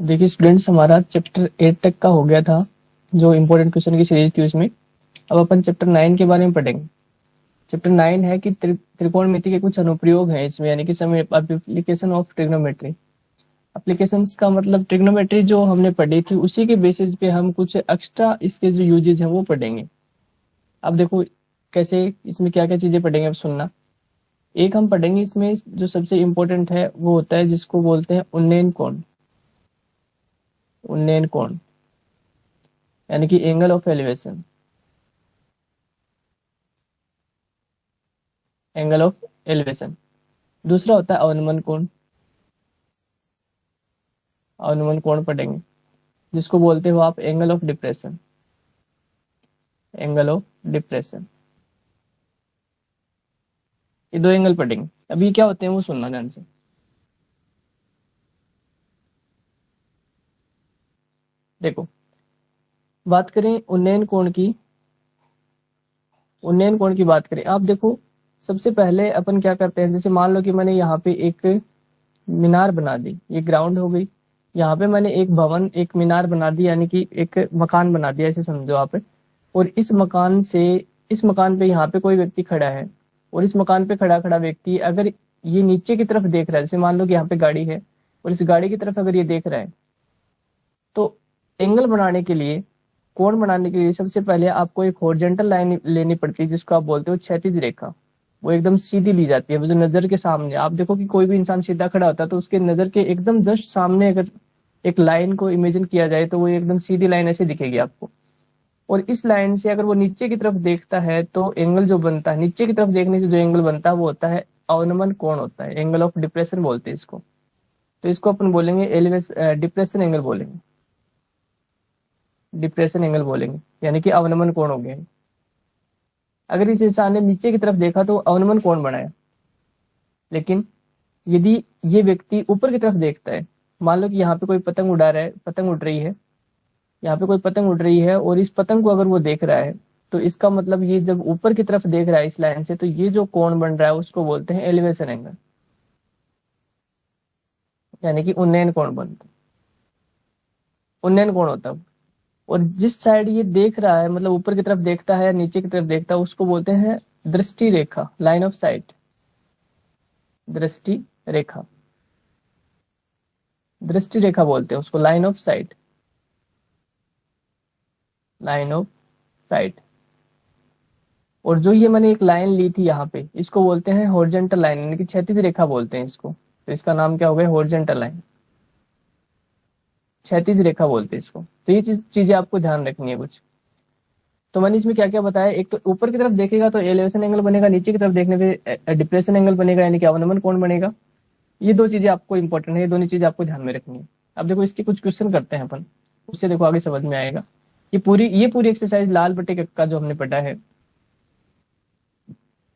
देखिए स्टूडेंट्स, हमारा चैप्टर 8 तक का हो गया था, जो इम्पोर्टेंट क्वेश्चन की सीरीज थी उसमें। अब अपन चैप्टर 9 के बारे में पढ़ेंगे। चैप्टर 9 है कि त्रिकोणमिति के कुछ अनुप्रयोग हैं इसमें, यानी कि some application of trigonometry. Applications का मतलब ट्रिग्नोमेट्री जो हमने पढ़ी थी उसी के बेसिस पे हम कुछ एक्स्ट्रा इसके जो यूजेज हैं वो पढ़ेंगे। अब देखो कैसे, इसमें क्या क्या चीजें पढ़ेंगे, अब सुनना। एक हम पढ़ेंगे इसमें जो सबसे इम्पोर्टेंट है वो होता है जिसको बोलते हैं उन्नयन कोण। उन्नयन कोण यानी कि angle of elevation, angle of elevation. दूसरा होता है अवनमन कोण। अवनमन कोण पढ़ेंगे जिसको बोलते हो आप angle of depression, angle of depression. ये दो एंगल पढ़ेंगे। अभी क्या होते हैं वो सुनना ध्यान से। देखो, बात करें उन्नयन कोण की। उन्नयन कोण की बात करें, आप देखो सबसे पहले अपन क्या करते हैं, जैसे मान लो कि मैंने यहाँ पे एक मीनार बना दी, ये ग्राउंड हो गई। यहाँ पे मैंने एक भवन, एक मीनार बना दी, यानी कि एक मकान बना दिया, ऐसे समझो आप। और इस मकान से, इस मकान पे यहाँ पे कोई व्यक्ति खड़ा है, और इस मकान पे खड़ा खड़ा व्यक्ति अगर ये नीचे की तरफ देख रहा है, जैसे मान लो कि यहाँ पे गाड़ी है और इस गाड़ी की तरफ अगर ये देख रहा है, तो एंगल बनाने के लिए, कोण बनाने के लिए सबसे पहले आपको एक हॉरिजॉन्टल लाइन लेनी पड़ती है जिसको आप बोलते हो क्षैतिज रेखा। वो एकदम सीधी ली जाती है, वो जो नजर के सामने, आप देखो कि कोई भी इंसान सीधा खड़ा होता है तो उसके नजर के एकदम जस्ट सामने अगर एक लाइन को इमेजिन किया जाए तो वो एकदम सीधी लाइन ऐसे दिखेगी आपको। और इस लाइन से अगर वो नीचे की तरफ देखता है तो एंगल जो बनता है, नीचे की तरफ देखने से जो एंगल बनता है वो होता है अवनमन कोण होता है, एंगल ऑफ डिप्रेशन बोलते हैं इसको। तो इसको अपन बोलेंगे डिप्रेशन एंगल बोलेंगे, डिप्रेशन एंगल बोलेंगे, यानी कि अवनमन कोण हो गया। अगर इस इंसान ने नीचे की तरफ देखा तो अवनमन कोण बनाया। लेकिन यदि ये व्यक्ति ऊपर की तरफ देखता है, मान लो कि यहाँ पे कोई पतंग उड़ा रहा है, पतंग उड़ रही है, यहाँ पे कोई पतंग उड़ रही है और इस पतंग को अगर वो देख रहा है, तो इसका मतलब ये जब ऊपर की तरफ देख रहा है इस लाइन से, तो ये जो कोण बन रहा है उसको बोलते हैं एलिवेशन एंगल, यानी कि उन्नयन कोण बनता है। उन्नयन कोण होता है। और जिस साइड ये देख रहा है, मतलब ऊपर की तरफ देखता है या नीचे की तरफ देखता है, उसको बोलते हैं दृष्टि रेखा, लाइन ऑफ साइट। दृष्टि रेखा, दृष्टि रेखा बोलते हैं उसको, line of site, line of site. और जो ये मैंने एक लाइन ली थी यहाँ पे, इसको बोलते हैं हॉरिजॉन्टल लाइन, यानी कि क्षैतिज रेखा बोलते हैं इसको। तो इसका नाम क्या हो गया, हॉरिजॉन्टल लाइन, क्षैतिज रेखा बोलते हैं इसको। तो ये चीजें आपको ध्यान रखनी है कुछ। तो मैंने इसमें क्या क्या बताया, एक तो ऊपर की तरफ देखेगा तो एलिवेशन एंगल बनेगा, नीचे की तरफ देखने पे डिप्रेशन एंगल बनेगा, यानी कि अवनमन कोण बनेगा। ये दो चीजें आपको इंपॉर्टेंट है, ये दोनों चीजें आपको ध्यान में रखनी है। अब देखो इसके कुछ क्वेश्चन करते हैं अपन, उससे देखो आगे समझ में आएगा। ये पूरी एक्सरसाइज लाल बटे का जो हमने पढ़ा है,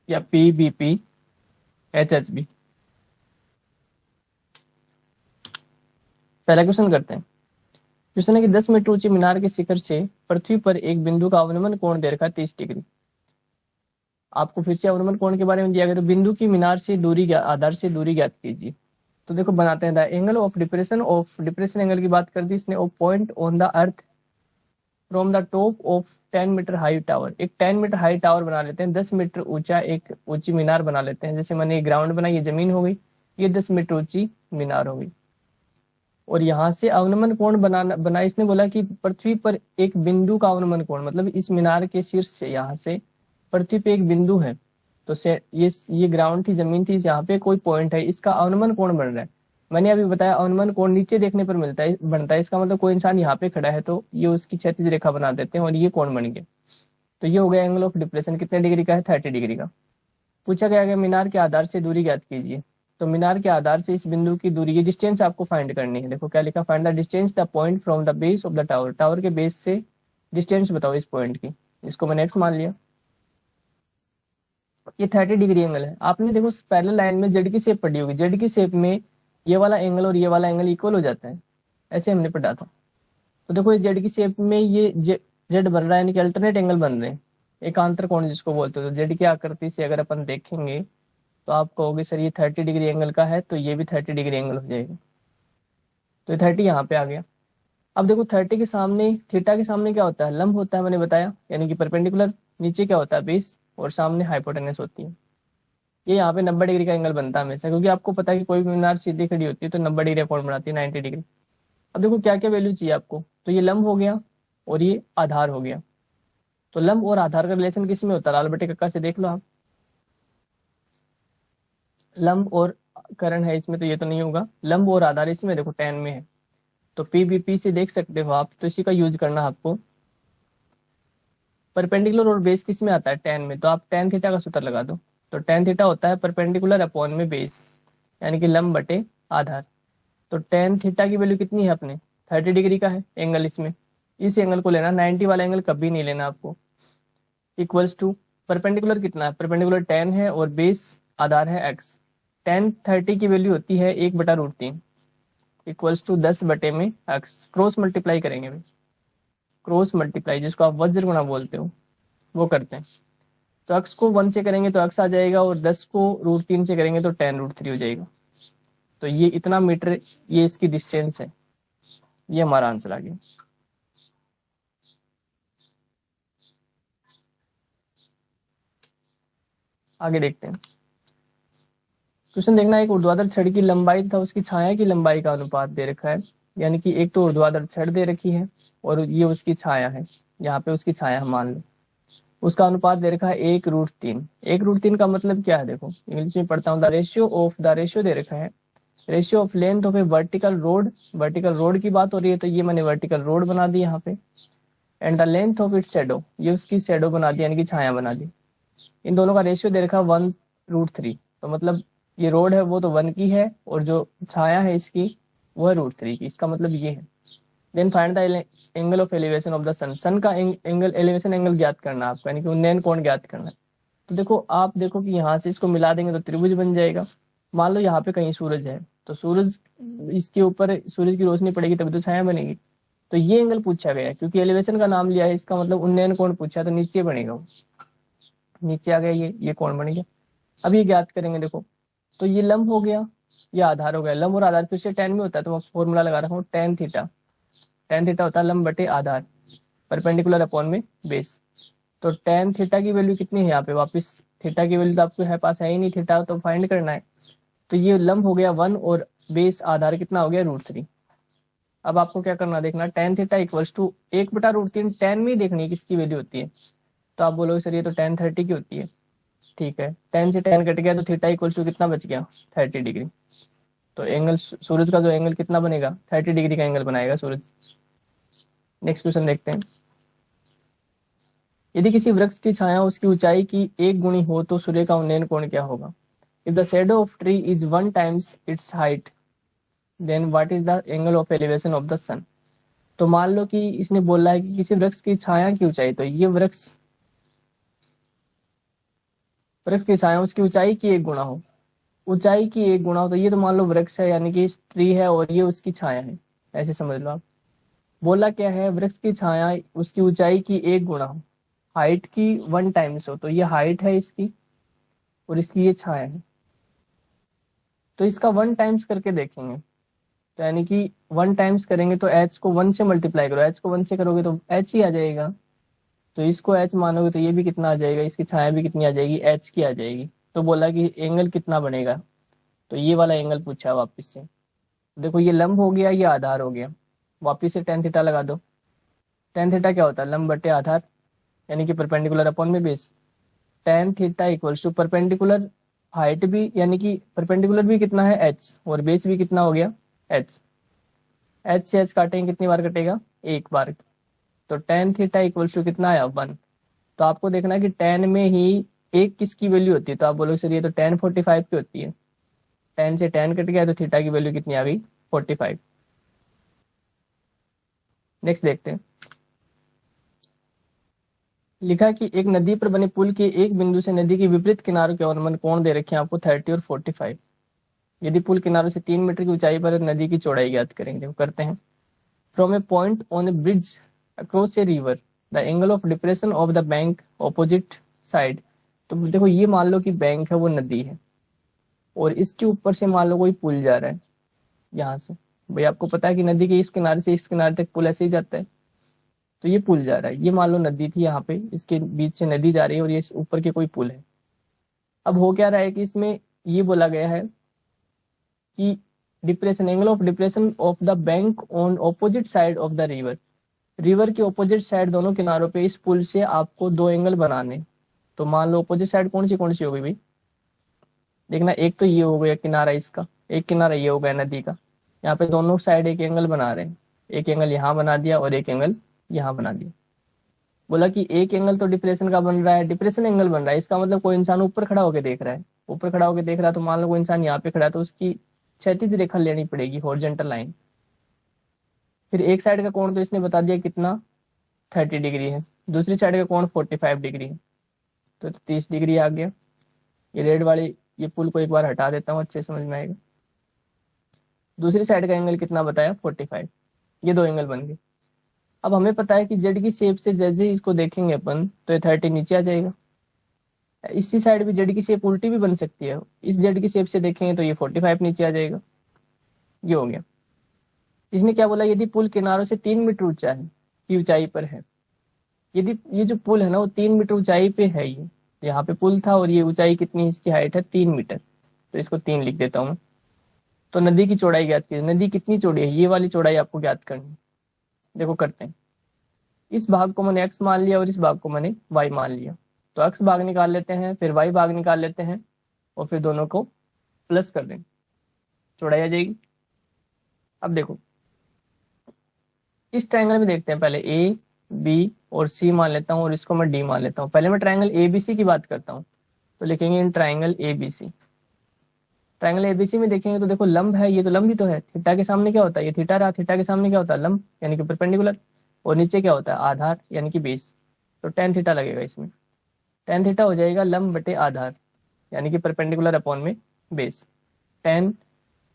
या PBP HHB। पहला क्वेश्चन करते हैं। क्वेश्चन है कि 10 मीटर ऊंची मीनार के शिखर से पृथ्वी पर एक बिंदु का अवनमन कोण दे रखा 30 डिग्री। आपको फिर से अवनमन कोण के बारे में दिया गया, तो बिंदु की मीनार से दूरी, आधार से दूरी ज्ञात कीजिए। तो देखो बनाते हैं, the angle of depression angle की बात कर दी इसने। Of point on the earth from the top of 10 meter high tower. एक 10 मीटर हाई टावर बना लेते हैं, 10 मीटर ऊंचा एक ऊंची मीनार बना लेते हैं। जैसे मैंने ग्राउंड बनाई, ये जमीन हो गई, ये 10 मीटर ऊंची मीनार हो गई। और यहाँ से अवनमन कोण बना इसने बोला कि पृथ्वी पर एक बिंदु का अवनमन कोण, मतलब इस मीनार के शीर्ष से, यहाँ से पृथ्वी पे एक बिंदु है, तो से ये ग्राउंड थी, जमीन थी, यहाँ पे कोई पॉइंट है, इसका अवनमन कोण बन रहा है। मैंने अभी बताया अवनमन कोण नीचे देखने पर बनता है। इसका मतलब कोई इंसान यहाँ पे खड़ा है तो ये उसकी क्षैतिज रेखा बना देते हैं और ये कोण बन गया। तो ये हो गया एंगल ऑफ डिप्रेशन। कितने डिग्री का है, 30 डिग्री का। पूछा गया कि मीनार के आधार से दूरी ज्ञात कीजिए। तो मीनार के आधार से इस बिंदु की दूरी, ये डिस्टेंस आपको फाइंड करनी है। देखो क्या लिखा, find the distance the point from the base of the tower. Tower के बेस से डिस्टेंस बताओ इस पॉइंट की। इसको मैंने x मान लिया। ये 30 डिग्री एंगल है। आपने देखो पैरेलल लाइन में जेड की शेप पढ़ी होगी, जेड की शेप में ये वाला एंगल और ये वाला एंगल इक्वल हो जाता है, ऐसे हमने पढ़ा था। तो देखो ये जेड की शेप में ये जेड बन रहा है, यानी कि अल्टरनेट एंगल बन रहे हैं, एकांतर कोण जिसको बोलते हो। तो जेड की आकृति से अगर अपन देखेंगे तो आप कहोगे सर ये 30 डिग्री एंगल का है, तो ये भी 30 डिग्री एंगल हो जाएगा। तो ये 30 यहाँ पे आ गया। अब देखो 30 के सामने, थीटा के सामने क्या होता है, लंब होता है, मैंने बताया, यानी कि परपेंडिकुलर, नीचे क्या होता है, बेस, और सामने हाइपोटेनस होती है। ये यहाँ पे 90 डिग्री का एंगल बनता है हमेशा, क्योंकि आपको पता है कि कोई भी मीनार सीधी खड़ी होती है तो 90 डिग्री कौन बनाती है, 90 डिग्री। अब देखो क्या क्या वैल्यू चाहिए आपको, तो ये लंब हो गया और ये आधार हो गया। तो लंब और आधार का रिलेशन किस में होता है, लाल बटे कक्का से देख लो आप। लंब और करण है इसमें, तो ये तो नहीं होगा। लंब और आधार इसमें देखो tan में है, तो पी से देख सकते हो आप, तो इसी का यूज करना है आपको। परपेंडिकुलर और बेस किस में आता है, tan में, तो आप tan थीटा का सूत्र लगा दो। तो tan थीटा होता है परपेंडिकुलर अपॉन में बेस, यानी कि लंब बटे आधार। तो tan थीटा की वैल्यू कितनी है अपने, 30 डिग्री का है एंगल इसमें, इस एंगल को लेना, 90 वाला एंगल कभी नहीं लेना आपको। इक्वल्स टू परपेंडिकुलर कितना है, परपेंडिकुलर tan है और बेस आधार है x। tan 30 की वैल्यू होती है 1/√3 इक्वल्स टू 10 बटे में x। क्रॉस मल्टीप्लाई करेंगे भाई, क्रॉस मल्टीप्लाई जिसको आप वज्र गुणा बोलते हो वो करते हैं। तो x को 1 से करेंगे तो x आ जाएगा, और 10 को √3 से करेंगे तो tan√3 हो जाएगा। तो ये इतना मीटर, ये इसकी डिस्टेंस है, ये हमारा आंसर आ गया। आगे देखते हैं क्वेश्चन। देखना, एक ऊर्ध्वाधर छड़ की लंबाई तथा उसकी छाया की लंबाई का अनुपात दे रखा है, यानी कि एक तो ऊर्ध्वाधर छड़ दे रखी है और ये उसकी छाया है, यहाँ पे उसकी छाया मान लो, उसका अनुपात दे रखा है 1√3। 1√3 का मतलब क्या है, देखो इंग्लिश में पढ़ता हूँ, द रेशियो दे रखा है, ratio of length of A vertical road, vertical road की बात हो रही है, तो ये मैंने वर्टिकल रोड बना दी यहाँ पे, and the length of its shadow, ये उसकी शैडो बना दी, यानी कि छाया बना दी। इन दोनों का रेशियो दे रखा है 1√3, तो मतलब ये रोड है वो तो 1 की है, और जो छाया है इसकी वो है √3 की, इसका मतलब ये है। Then find the angle of elevation of the sun, sun का एंगल, एलिवेशन एंगल ज्ञात करना आपका, यानी कि उन्नयन कोण ज्ञात करना है। तो देखो आप देखो कि यहाँ से इसको मिला देंगे तो त्रिभुज बन जाएगा। मान लो यहाँ पे कहीं सूरज है, तो सूरज, इसके ऊपर सूरज की रोशनी पड़ेगी तभी तो छाया बनेगी। तो ये एंगल पूछा गया है, क्योंकि एलिवेशन का नाम लिया है, इसका मतलब उन्नयन कोण पूछा है, तो नीचे बनेगा वो, नीचे आ गया, ये कोण बन गया। अब ये ज्ञात करेंगे, देखो तो ये लंब हो गया, ये आधार हो गया। लंब और आधार फिर से tan में होता है, तो मैं फॉर्मूला लगा रहा हूँ tan थीटा। tan थीटा होता है लंब बटे आधार, परपेंडिकुलर अपॉन में बेस। तो tan थीटा की वैल्यू कितनी है यहाँ पे, वापस थीटा की वैल्यू तो आपके है पास है ही नहीं, थीटा तो फाइंड करना है। तो ये लंब हो गया 1 और बेस आधार कितना हो गया √3। अब आपको क्या करना, देखना tan theta equals to 1/√3, tan में ही देखनी है किसकी वैल्यू होती है। तो आप बोलोगे सर ये तो tan 30 की होती है, ठीक है, tan से tan कट गया तो थीटा इक्वल्स टू कितना बच गया, 30 डिग्री। तो एंगल, सूरज का जो एंगल कितना बनेगा, 30 डिग्री का एंगल बनाएगा सूरज। नेक्स्ट क्वेश्चन देखते हैं। यदि किसी वृक्ष की छाया उसकी ऊंचाई की 1 गुनी हो तो सूर्य का उन्नयन कोण क्या होगा। If the shadow of tree is 1 times its height, then what is the angle of elevation of the sun. तो मान लो कि इसने बोला है कि किसी वृक्ष की छाया की ऊंचाई, तो ये वृक्ष की छाया उसकी ऊंचाई की 1 गुना हो, ऊंचाई की 1 गुना हो, तो ये तो मान लो वृक्ष है, यानी कि ट्री है, और ये उसकी छाया है, ऐसे समझ लो आप। बोला क्या है, वृक्ष की छाया उसकी ऊंचाई की 1 गुना हो, हाइट की 1 टाइम्स हो, तो ये हाइट है इसकी और इसकी ये छाया है। तो इसका 1 टाइम्स करके देखेंगे, तो यानी कि 1 टाइम्स करेंगे तो h को 1 से मल्टीप्लाई करो, h को 1 से करोगे तो h ही आ जाएगा। तो इसको h मानोगे तो ये भी कितना आ जाएगा, इसकी छाया भी कितनी आ जाएगी, h की आ जाएगी। तो बोला कि एंगल कितना बनेगा, तो ये वाला एंगल पूछा है वापस से। देखो ये लंब हो गया, ये आधार हो गया, वापस से tan थीटा लगा दो। tan थीटा क्या होता है, लंब बटे आधार, यानी कि परपेंडिकुलर अपॉन में base. tan theta equals to perpendicular height भी, यानी कि परपेंडिकुलर भी कितना है h, और बेस भी कितना हो गया h। h से h काटेंगे कितनी बार कटेगा, 1 बार। तो tan थीटा इक्वल्स टू कितना आया, 1। तो आपको देखना है कि tan में ही एक किसकी वैल्यू होती है, तो आप बोलोगे सर ये तो tan 45 की होती है। tan से tan कट गया तो थीटा की वैल्यू कितनी आ गई, 45। नेक्स्ट देखते हैं। लिखा कि एक नदी पर बने पुल के एक बिंदु से नदी के विपरीत किनारों के अवनमन कोण दे रखे हैं आपको 30 और 45। यदि पुल किनारों से 3 मीटर की ऊंचाई पर नदी की चौड़ाई ज्ञात करेंगे, करते हैं। From A point on A bridge across a river, the angle of depression of the bank opposite side. तो देखो ये मान लो कि बैंक है वो नदी है, और इसके ऊपर से मान लो कोई पुल जा रहा है यहाँ से, भाई आपको पता है कि नदी के इस किनारे से इस किनारे तक पुल ऐसे ही जाता है, तो ये पुल जा रहा है, ये मान लो नदी थी, यहाँ पे इसके बीच से नदी जा रही है और ये ऊपर के कोई पुल है। अब हो क्या रहा है कि इसमें ये बोला गया है कि depression, angle of depression of the bank on opposite side of the river, river के ऑपोजिट साइड दोनों किनारों पे इस पुल से आपको दो एंगल बनाने। तो मान लो ऑपोजिट साइड कौन सी होगी भाई, देखना, एक तो ये हो गया किनारा इसका, एक किनारा ये हो गया नदी का, यहाँ पे दोनों साइड एक एंगल बना रहे हैं, एक एंगल यहाँ बना दिया और एक एंगल यहाँ बना दिया। बोला कि एक एंगल तो डिप्रेशन का बन रहा है, डिप्रेशन एंगल बन रहा है, इसका मतलब कोई इंसान ऊपर खड़ा होकर देख रहा है, ऊपर खड़ा होकर देख रहा है, तो मान लो कोई इंसान यहाँ पे खड़ा है तो उसकी क्षैतिज रेखा लेनी पड़ेगी, हॉरिजॉन्टल लाइन। फिर एक साइड का कोण तो इसने बता दिया कितना 30 डिग्री है, दूसरी साइड का कोण 45 डिग्री है, तो 30 डिग्री आ गया। ये रेड वाली ये पुल को एक बार हटा देता हूँ, अच्छे समझ में आएगा। दूसरी साइड का एंगल कितना बताया 45, ये दो एंगल बन गए। अब हमें पता है कि जेड की शेप से जैसे इसको देखेंगे अपन तो ये 30 नीचे आ जाएगा। इसी साइड भी जेड की शेप उल्टी भी बन सकती है, इस जेड की शेप से देखेंगे तो ये 45 नीचे आ जाएगा। ये हो गया। इसने क्या बोला, यदि पुल किनारों से 3 मीटर ऊंचा है की ऊंचाई पर है, यदि ये जो पुल है ना वो 3 मीटर ऊंचाई पे है, ये यहाँ पे पुल था और ये ऊंचाई कितनी, इसकी हाइट है 3 मीटर, तो इसको 3 लिख देता हूँ मैं। तो नदी की चौड़ाई ज्ञात कीजिए, नदी कितनी चौड़ी है, ये वाली चौड़ाई आपको ज्ञात करनी है। देखो करते हैं, इस भाग को मैंने x मान लिया और इस भाग को मैंने y मान लिया, तो x भाग निकाल लेते हैं, फिर y भाग निकाल लेते हैं और फिर दोनों को प्लस कर देंगे, चौड़ाई आ जाएगी। अब देखो इस ट्रायंगल में देखते हैं, पहले ए बी और सी मान लेता हूँ और इसको मैं डी मान लेता हूँ। पहले मैं ट्रायंगल एबीसी की बात करता हूँ, तो लिखेंगे in triangle ABC. Triangle ABC में देखेंगे तो देखो लंब है, ये तो लंब ही तो है, थीटा के सामने क्या होता है, ये थीटा रहा, थीटा के सामने क्या होता है लंब यानी कि परपेंडिकुलर, और नीचे क्या होता है आधार यानी कि बेस, तो टेन थीटा लगेगा इसमें, टेन थीटा हो जाएगा लंब बटे आधार यानी कि परपेंडिकुलर अपॉन में बेस। टेन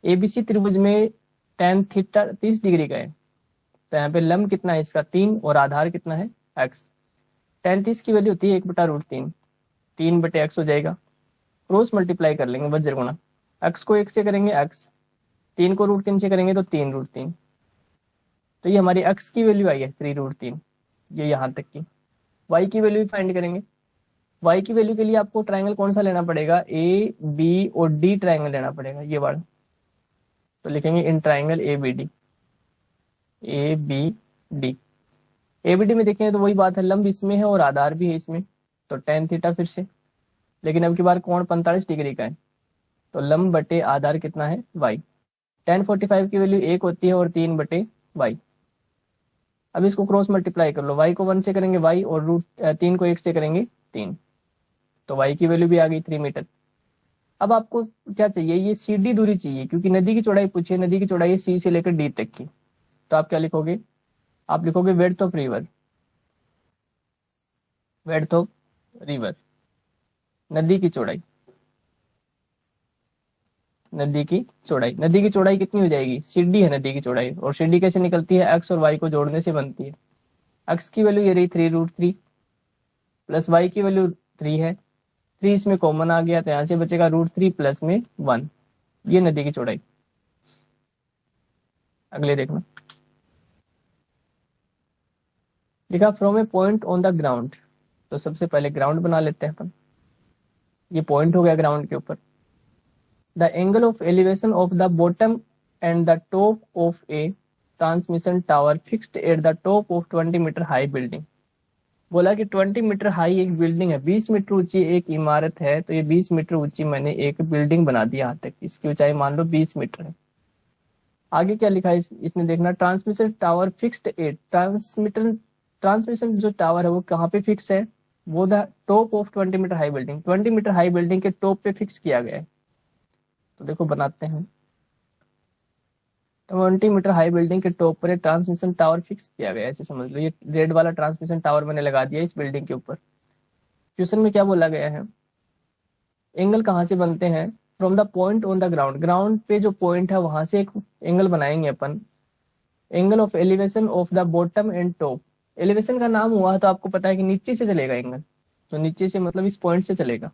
एबीसी त्रिभुज में टेन थीटा 30 डिग्री का है, तो यहाँ पे लंब कितना है इसका 3 और आधार कितना है x। टेन 30 की वैल्यू होती है 1/√3, 3 बटे x हो जाएगा, क्रॉस मल्टीप्लाई कर लेंगे वज्र गुणा, x को 1 से करेंगे x, 3 को √3 से करेंगे तो 3√3, तो ये हमारी x की वैल्यू आई है 3√3, ये यहाँ तक की। y की वैल्यू फाइंड करेंगे, y की वैल्यू के लिए आपको ट्रायंगल कौन सा लेना पड़ेगा, ए बी और डी ट्रायंगल लेना पड़ेगा ये वाला, तो लिखेंगे in triangle A B D, A B D. A B D में देखेंगे तो वही बात है, लंब इसमें है और आधार भी है इसमें, तो टेन थीटा फिर से, लेकिन अब की बार कोण 45 डिग्री का है, तो लंब बटे आधार कितना है y। टेन 45 की वैल्यू 1 होती है और 3 बटे y। अब इसको क्रॉस मल्टीप्लाई कर लो, y को 1 से करेंगे y और √3 को 1 से करेंगे 3, तो y की वैल्यू भी आ गई 3 मीटर। अब आपको क्या चाहिए, ये सी डी दूरी चाहिए, क्योंकि नदी की चौड़ाई पूछी है, नदी की चौड़ाई है सी से लेकर डी तक की, तो आप क्या लिखोगे, आप लिखोगे width of river, width of river, नदी की चौड़ाई, नदी की चौड़ाई, नदी की चौड़ाई कितनी हो जाएगी, सीडी है नदी की चौड़ाई, और सीडी कैसे निकलती है, एक्स और वाई को जोड़ने से बनती है। एक्स की वैल्यू ये रही 3√3 प्लस वाई की वैल्यू 3 है, 3 इसमें कॉमन आ गया तो यहाँ से बचेगा √3 प्लस में 1, ये नदी की चौड़ाई। अगले देखना, देखा from A point on the ground, तो सबसे पहले ग्राउंड बना लेते हैं अपन, ये पॉइंट हो गया ग्राउंड के ऊपर। The angle of elevation of the bottom and the top of a transmission tower fixed at the top of 20 meter high building. बोला कि 20 मीटर हाई एक बिल्डिंग है, 20 मीटर ऊंची एक इमारत है, तो ये 20 मीटर ऊंची मैंने एक बिल्डिंग बना दी यहाँ तक, इसकी ऊंचाई मान लो 20 मीटर है। आगे क्या लिखा है इसने देखना, transmission tower fixed at, transmission जो टावर है वो कहाँ पे फिक्स है, वो the top of 20 meter high building, 20 meter high building के टॉप पे फिक्स किया गया है। तो देखो बनाते हैं, 20 मीटर हाई बिल्डिंग के टॉप पर ट्रांसमिशन टावर फिक्स किया गया है, ऐसे समझ लो, ये रेड वाला ट्रांसमिशन टावर मैंने लगा दिया इस बिल्डिंग के ऊपर। क्वेश्चन में क्या बोला गया है, एंगल कहाँ से बनते हैं, from the point on the ground, ground पे जो पॉइंट है वहां से एक एंगल बनाएंगे अपन। Angle of elevation of the bottom and top, elevation का नाम हुआ है तो आपको पता है कि नीचे से चलेगा एंगल, तो नीचे से मतलब इस पॉइंट से चलेगा,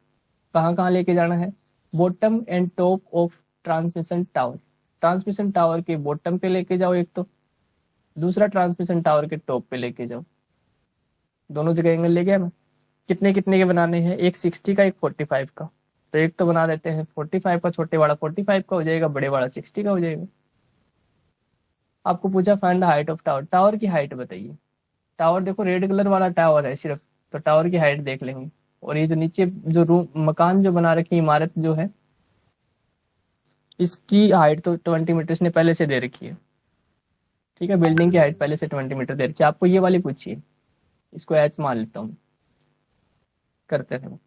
कहाँ कहाँ लेके जाना है, bottom and top of transmission tower, transmission tower के बॉटम पे लेके जाओ एक, तो दूसरा ट्रांसमिशन टावर के टॉप पे लेके जाओ, दोनों जगह एंगल ले गया मैं। कितने कितने के बनाने हैं, एक 60 का, एक 45 का। तो एक तो बना देते हैं 45 का, छोटे वाला 45 का हो जाएगा, बड़े वाला 60 का हो जाएगा। आपको पूछा find the height of tower, tower की हाइट बताइए। टावर देखो रेड कलर वाला टावर है सिर्फ, तो टावर की हाइट देख लेंगे। और ये जो नीचे जो रूम मकान जो बना रखी इमारत जो है, इसकी हाइट तो 20 मीटर इसने पहले से दे रखी है। ठीक है, बिल्डिंग की हाइट पहले से 20 मीटर दे रखी है। आपको ये वाली पूछिए, इसको एच मान लेता हूँ, करते हैं।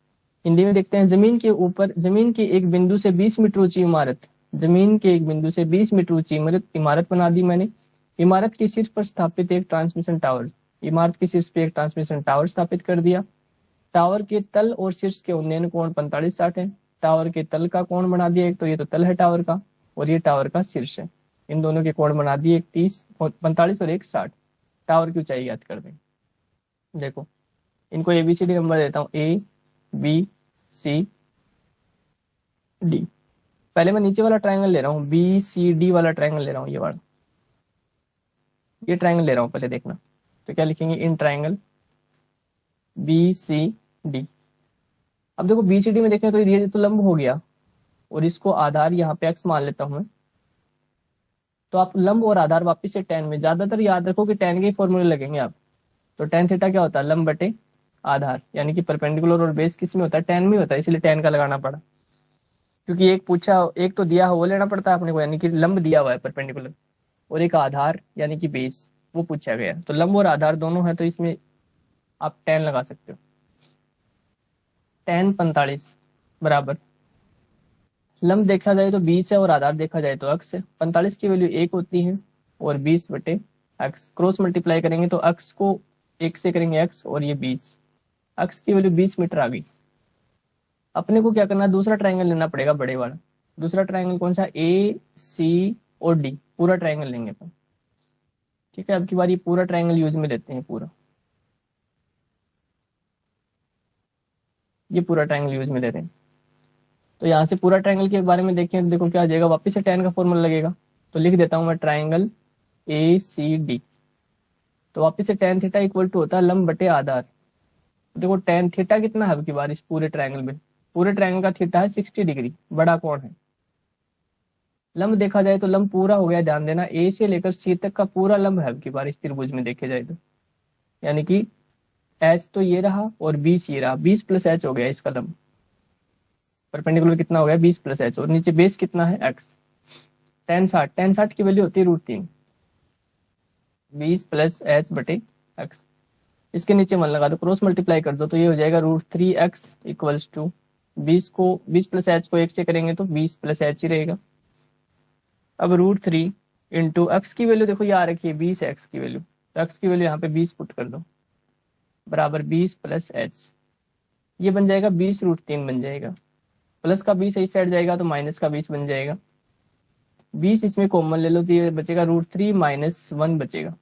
हिंदी में देखते हैं, जमीन के ऊपर, जमीन के एक बिंदु से 20 मीटर ऊंची इमारत, जमीन के एक बिंदु से 20 मीटर ऊंची इमारत बना दी मैंने। इमारत के शीर्ष पर स्थापित एक ट्रांसमिशन टावर, इमारत के शीर्ष पे एक ट्रांसमिशन टावर स्थापित कर दिया। टावर के तल और शीर्ष के उन्नयन कोण 45-60 है। टावर के तल का कोण बना दिया एक, तो ये तो तल है टावर का, और ये टावर का शीर्ष है। इन दोनों के कोण बना दिए, एक 30 और 45 और एक 60। टावर की ऊंचाई याद कर दें। देखो इनको ABCD नंबर देता हूँ, ABCD। पहले मैं नीचे वाला ट्रायंगल ले रहा हूँ, BCD वाला ट्रायंगल ले रहा हूँ, ये वाला, ये ट्रायंगल ले रहा हूँ, पहले देखना। तो क्या लिखेंगे, इन ट्रायंगल BCD। अब देखो BCD में देखें तो ये तो लंब हो गया, और इसको आधार यहाँ पे x मान लेता हूँ मैं। तो आप लंब और आधार वापिस से tan में, ज्यादातर याद रखो कि tan के ही फॉर्मूले लगेंगे आप। तो tan थीटा क्या होता है, लंब बटे आधार, यानी कि परपेंडिकुलर और बेस किस में होता है, tan में होता है, इसलिए tan का लगाना पड़ा। क्योंकि एक पूछा, एक तो दिया है वो लेना पड़ता है अपने को, यानी कि लंब दिया हुआ है परपेंडिकुलर, और एक आधार यानी कि बेस वो पूछा गया। तो लंब और आधार दोनों है, तो इसमें आप tan लगा सकते हो। tan 45 बराबर, लंब देखा जाए तो 20 है और आधार देखा जाए तो अक्स है। 45 की वैल्यू 1 होती है और 20 बटे अक्स, क्रॉस मल्टीप्लाई करेंगे तो अक्स को 1 से करेंगे अक्स, और ये 20, अक्स की वैल्यू 20 मीटर आ गई। अपने को क्या करना है, दूसरा ट्रायंगल लेना पड़ेगा, बड़े वाला। दूसरा ट्रायंगल कौन सा, AC और D, पूरा ट्रायंगल लेंगे अपन। ठीक है, अब की बार ये पूरा ट्रायंगल यूज में लेते हैं, पूरा, ये पूरा ट्रायंगल यूज में ले रहे हैं। तो यहाँ से पूरा ट्रायंगल के बारे में देखें तो देखो क्या आ जाएगा, वापस से tan का फॉर्मूला लगेगा। तो लिख देता हूं मैं ट्रायंगल ACD। तो वापस से tan थीटा इक्वल टू होता है लंब बटे आधार। देखो tan थीटा कितना है अब की बार इस पूरे ट्रायंगल में, पूरे ट्रायंगल का थीटा है 60 डिग्री, बड़ा कोण है। लंब देखा जाए तो लंब पूरा हो गया, ध्यान देना, A से लेकर C तक का पूरा लंब है अब की बार इस त्रिभुज में देखे जाए तो, यानी कि H तो ये रहा और BC ये रहा, 20 + H हो गया इसका लंब। परपेंडिकुलर कितना हो गया, 20 + H, और नीचे बेस कितना है x। tan 60 की वैल्यू होती है √3, 20 + H बटे x। इसके नीचे मन लगा दो, क्रॉस मल्टीप्लाई कर दो, तो ये हो जाएगा √3x = 20 को 20 + H को 1 से करेंगे तो 20 + H ही रहेगा। अब √3 इंटू x की वैल्यू देखो ये आ रखी है 20 है x की वैल्यू, तो x की वैल्यू यहाँ पे 20 पुट कर दो, बराबर 20 + H, ये बन जाएगा 20 √3 बन जाएगा। प्लस का 20 इस साइड जाएगा तो माइनस का 20 बन जाएगा। 20 इसमें कॉमन ले लो तो ये बचेगा √3 - 1 बचेगा।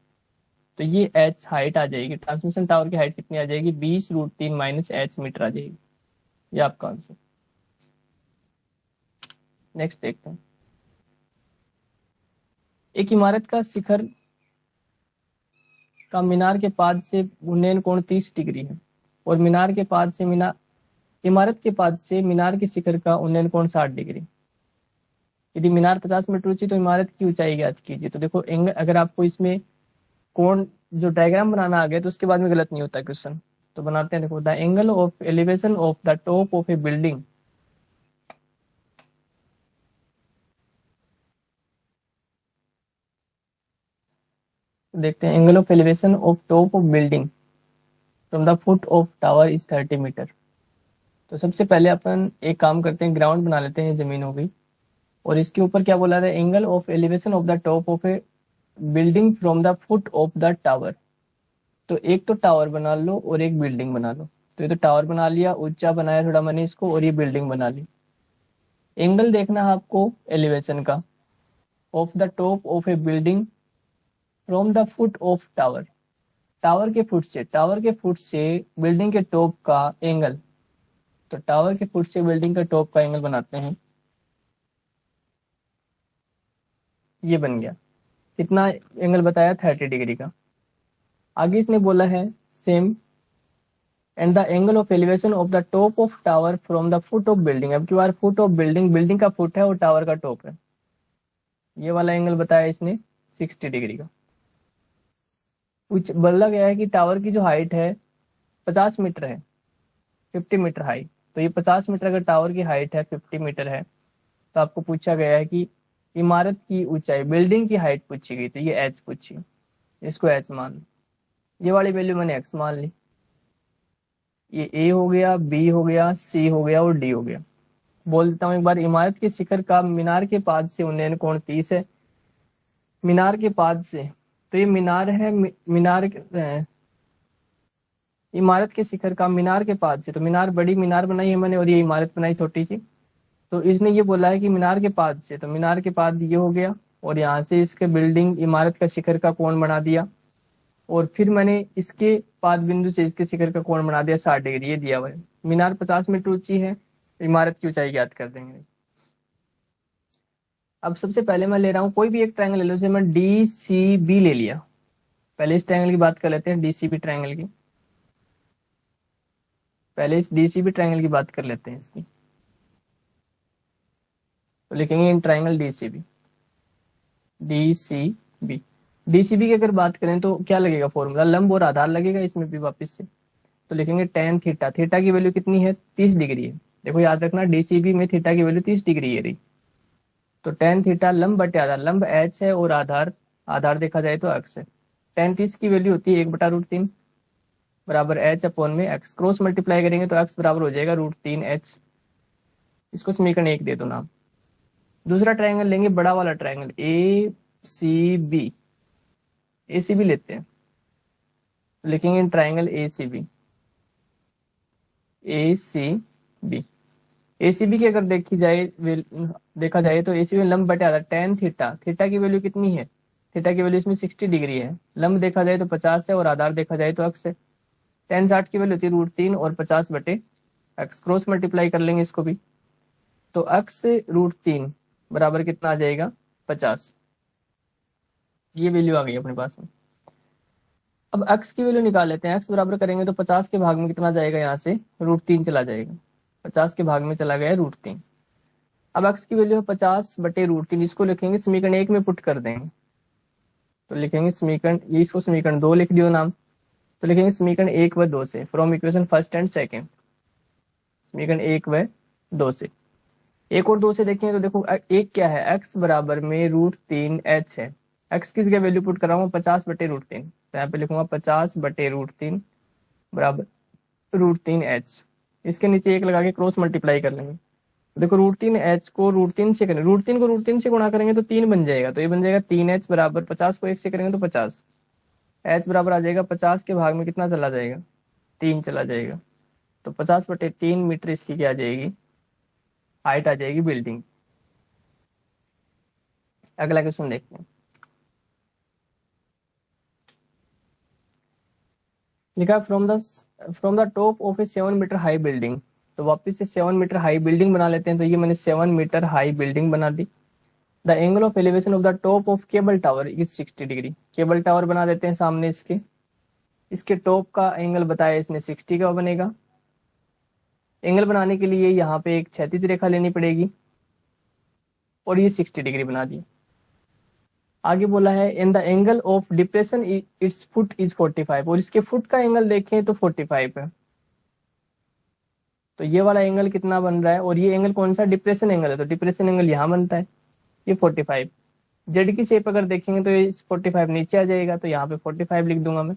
तो ये H हाइट आ जाएगी, ट्रांसमिशन टावर की हाइट कितनी आ जाएगी, 20 √3 - H मीटर आ जाएगी। ये आपका आंसर। नेक्स्ट देखते हैं, एक इमारत का शिखर का मीनार के पाद से उन्नयन कोण 30 डिग्री है, और मीनार के पाद से इमारत के पाद से मीनार के शिखर का उन्नयन कोण 60 डिग्री। यदि मीनार 50 मीटर ऊंची तो इमारत की ऊंचाई ज्ञात कीजिए। तो देखो अगर आपको इसमें कोण जो डायग्राम बनाना आ गया तो उसके बाद में गलत नहीं होता क्वेश्चन, तो बनाते हैं। देखो the angle of elevation of the top of a building, देखते हैं, angle of elevation of top of building from the foot of tower is 30 meter. तो सबसे पहले अपन एक काम करते हैं, ग्राउंड बना लेते हैं, जमीन हो गई, और इसके ऊपर क्या बोला था, angle of elevation of the top of a building from the foot of the tower. तो एक तो टावर बना लो और एक बिल्डिंग बना लो। तो ये तो टावर बना लिया, ऊंचा बनाया थोड़ा मैंने इसको, और ये बिल्डिंग बना ली। एंगल देखना है आपको एलिवेशन का, of the top of a building from the foot of tower, tower के फुट से बिल्डिंग के टॉप का एंगल। तो टावर के फुट से बिल्डिंग का टॉप का एंगल बनाते हैं, ये बन गया। कितना एंगल बताया? 30 डिग्री का। आगे इसने बोला है same and the angle of elevation of the top of tower from the foot of building. अब की बार फुट ऑफ बिल्डिंग, बिल्डिंग का फुट है और टावर का टॉप है, ये वाला एंगल बताया इसने 60 डिग्री का। कुछ बोला गया है कि टावर की जो हाइट है 50 मीटर है, 50 मीटर हाइट। तो ये 50 मीटर अगर टावर की हाइट है 50 मीटर है, तो आपको पूछा गया है कि इमारत की ऊंचाई, बिल्डिंग की हाइट पूछी गई, तो ये एच पूछी, इसको एच मान लो। ये वाली वैल्यू मैंने एक्स मान ली। ये ए हो गया, बी हो गया, सी हो गया और डी हो गया। बोल देता हूँ एक बार, इमारत के शिखर का मीनार के पाद से उन्नयन कोण 30 है। मीनार के पाद से, तो ये मीनार है, मीनार इमारत के शिखर का मीनार के पाद से, तो मीनार, बड़ी मीनार बनाई है मैंने और ये इमारत बनाई छोटी सी। तो इसने ये बोला है कि मीनार के पाद से, तो मीनार के पाद ये हो गया और यहाँ से इसके बिल्डिंग इमारत का शिखर का कोण बना दिया, और फिर मैंने इसके पाद बिंदु से इसके शिखर का कोण बना दिया 60 डिग्री, ये दिया हुआ है। मीनार 50 मीटर ऊंची है, इमारत की ऊंचाई ज्ञात कर देंगे। अब सबसे पहले मैं ले रहा हूँ कोई भी एक ट्रायंगल ले लो, जैसे मैं डी सी बी ले लिया। पहले इस ट्रायंगल की बात कर लेते हैं, डीसीबी ट्रायंगल की। पहले इस डीसीबी ट्रायंगल की बात कर लेते हैं इसकी। तो लिखेंगे in triangle DCB, DCB. DCB की अगर बात करें तो क्या लगेगा फॉर्मूला, लंब और आधार लगेगा इसमें भी वापस से। तो लिखेंगे टेन थीटा, थीटा की वैल्यू कितनी है? 30 डिग्री है। देखो याद रखना, डीसीबी में थीटा की वैल्यू 30 डिग्री है रही। तो टेन थीटा लंब बटे आधार, लंब एच है और आधार, आधार देखा जाए तो एक्स है। टेन 30 की वैल्यू होती है 1/√3 बराबर एच अपॉन में एक्स। क्रॉस मल्टीप्लाई करेंगे तो एक्स बराबर हो जाएगा √3h। इसको समीकरण 1 दे दो नाम। दूसरा ट्रायंगल लेंगे, बड़ा वाला triangle A C B. A C B लेते हैं, लिखेंगे triangle A C B, A C B. A C B की अगर देखा जाए तो ए सी बी लंब बटे आधार टेन थीटा, थीटा की वैल्यू कितनी है? थीटा की वैल्यू इसमें 60 डिग्री है। लंब देखा जाए तो 50 है और आधार देखा जाए तो एक्स है। टेन 60 की वैल्यू होती है √3 और 50 बटे एक्स। क्रॉस मल्टीप्लाई कर लेंगे इसको भी, तो एक्स √3 बराबर कितना आ जाएगा? 50। ये वैल्यू आ गई अपने पास में। अब x की वैल्यू निकाल लेते हैं। x बराबर करेंगे तो 50 के भाग में कितना जाएगा? यहाँ से √3 चला जाएगा, 50 के भाग में चला गया √3। अब x की वैल्यू है 50 बटे √3, इसको लिखेंगे समीकरण 1 में पुट कर देंगे। तो लिखेंगे समीकरण, ये इसको समीकरण 2 लिख दियो नाम। तो लिखेंगे समीकरण 1 व 2 से, from equation first and second. समीकरण 1 व 2 से, 1 और 2 से देखें तो देखो एक क्या है, x बराबर में √3h है। x किस जगह वैल्यू पुट कर रहा हूँ? 50 बटे √3, तो यहाँ पे लिखूंगा 50 बटे √3 बराबर √3h। इसके नीचे 1 लगा के क्रॉस मल्टीप्लाई कर लेंगे। तो देखो √3h को √3 से करें, √3 को √3 से गुणा करेंगे तो 3 बन जाएगा, तो ये बन जाएगा 3h बराबर 50 को 1 से करेंगे तो 50, h बराबर आ जाएगा 50 के भाग में कितना चला जाएगा? 3 चला जाएगा। तो 50 बटे 3 मीटर इसकी क्या आ जाएगी? हाइट आ जाएगी बिल्डिंग। अगला क्वेश्चन देखते हैं। लिखा from the top of a 7 meter high building. तो वापस से 7 मीटर हाई बिल्डिंग बना लेते हैं। तो ये मैंने 7 मीटर हाई बिल्डिंग बना दी। The angle of elevation of the top of cable tower is 60 degree. Cable tower बना देते हैं सामने इसके, इसके टॉप का एंगल बताया इसने 60 का बनेगा। एंगल बनाने के लिए यहाँ पे एक क्षैतिज रेखा लेनी पड़ेगी और ये 60 डिग्री बना दी। आगे बोला है in the angle of depression it's foot is 45, और इसके फुट का एंगल देखें तो 45 है। तो ये वाला एंगल कितना बन रहा है? और ये एंगल कौन सा? डिप्रेशन एंगल है, तो डिप्रेशन एंगल यहाँ बनता है, ये 45। जेड की शेप अगर देखेंगे तो ये 45 नीचे आ जाएगा, तो यहाँ पे 45 लिख दूंगा मैं।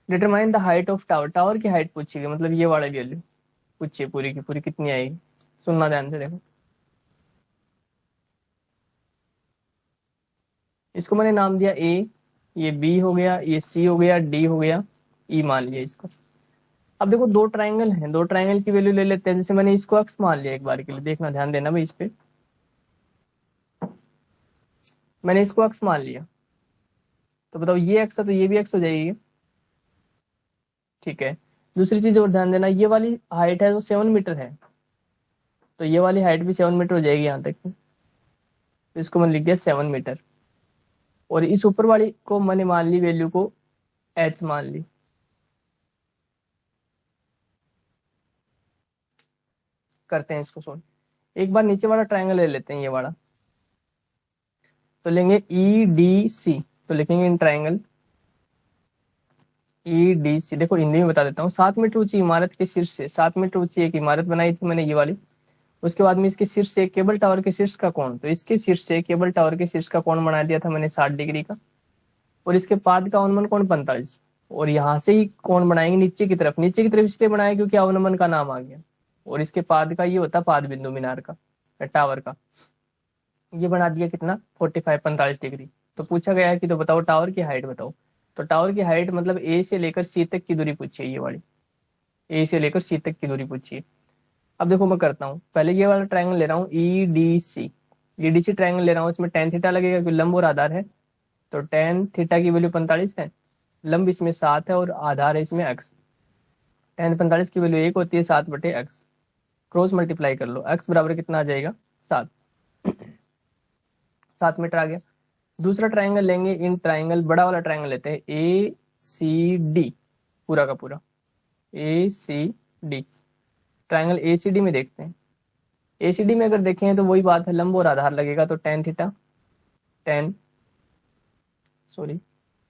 Determine the height of tower, tower की हाइट पूछी गई, मतलब ये वाला वैल्यू पूछिए पूरी की पूरी कितनी आएगी। सुनना ध्यान से देखो, इसको मैंने नाम दिया ए, ये बी हो गया, ये सी हो गया, डी हो गया, ई मान लिया इसको। अब देखो दो ट्रायंगल हैं, दो ट्रायंगल की वैल्यू ले लेते हैं। जैसे मैंने इसको एक्स मान लिया, एक बार के लिए देखना, ध्यान देना भाई इस पे। मैंने इसको एक्स मान लिया, तो बताओ ये एक्स है तो ये भी एक्स हो जाएगी, ठीक है। दूसरी चीज और ध्यान देना, ये वाली हाइट है वो 7 मीटर है, तो ये वाली हाइट भी 7 मीटर हो जाएगी यहाँ तक की। तो इसको मैंने लिख दिया 7 मीटर। और इस ऊपर वाली को मैंने मान ली वैल्यू को h मान ली। करते हैं इसको सोल्व। एक बार नीचे वाला ट्रायंगल ले लेते हैं, ये वाला। तो लेंगे EDC, तो लिखेंगे इन ट्रायंगल EDC। देखो हिंदी में बता देता हूँ। 7 मीटर ऊंची इमारत के शीर्ष से, 7 मीटर ऊंची एक इमारत बनाई थी मैंने, ये वाली। उसके बाद में इसके शीर्ष से केबल टावर के शीर्ष का कोण, तो इसके शीर्ष से केबल टावर के शीर्ष का कोण बना दिया था मैंने 60 डिग्री का। और इसके पाद का अवनमन कोण 45। और यहाँ से ही कोण बनाएंगे नीचे की तरफ। नीचे की तरफ इसलिए बनाया क्योंकि अवनमन का नाम आ गया। और इसके पाद का ये होता पाद बिंदु मीनार का, टावर का। ये बना दिया कितना 45 डिग्री। तो पूछा गया है कि तो बताओ टावर की हाइट बताओ। तो टावर की हाइट मतलब ए से लेकर सी तक की दूरी पूछी है, ये वाली ए से लेकर सी तक की दूरी पूछी है। अब देखो मैं करता हूँ, पहले ये वाला ट्रायंगल ले रहा हूँ EDC ट्रायंगल ले रहा हूँ। इसमें tan थीटा लगेगा क्योंकि लंब और आधार है। तो tan थीटा की वैल्यू 45 है, लंब इसमें 7 है और आधार है इसमें x। tan 45 की वैल्यू 1 होती है 7/x। क्रॉस मल्टीप्लाई कर लो, x बराबर कितना आ जाएगा 7। 7 मीटर आ गया। दूसरा ट्रायंगल लेंगे, इन ट्रायंगल बड़ा वाला ट्रायंगल लेते हैं ACD, पूरा का पूरा ACD। ट्रायंगल ACD में देखते हैं। ACD में अगर देखें तो वही बात है, लंब और आधार लगेगा। तो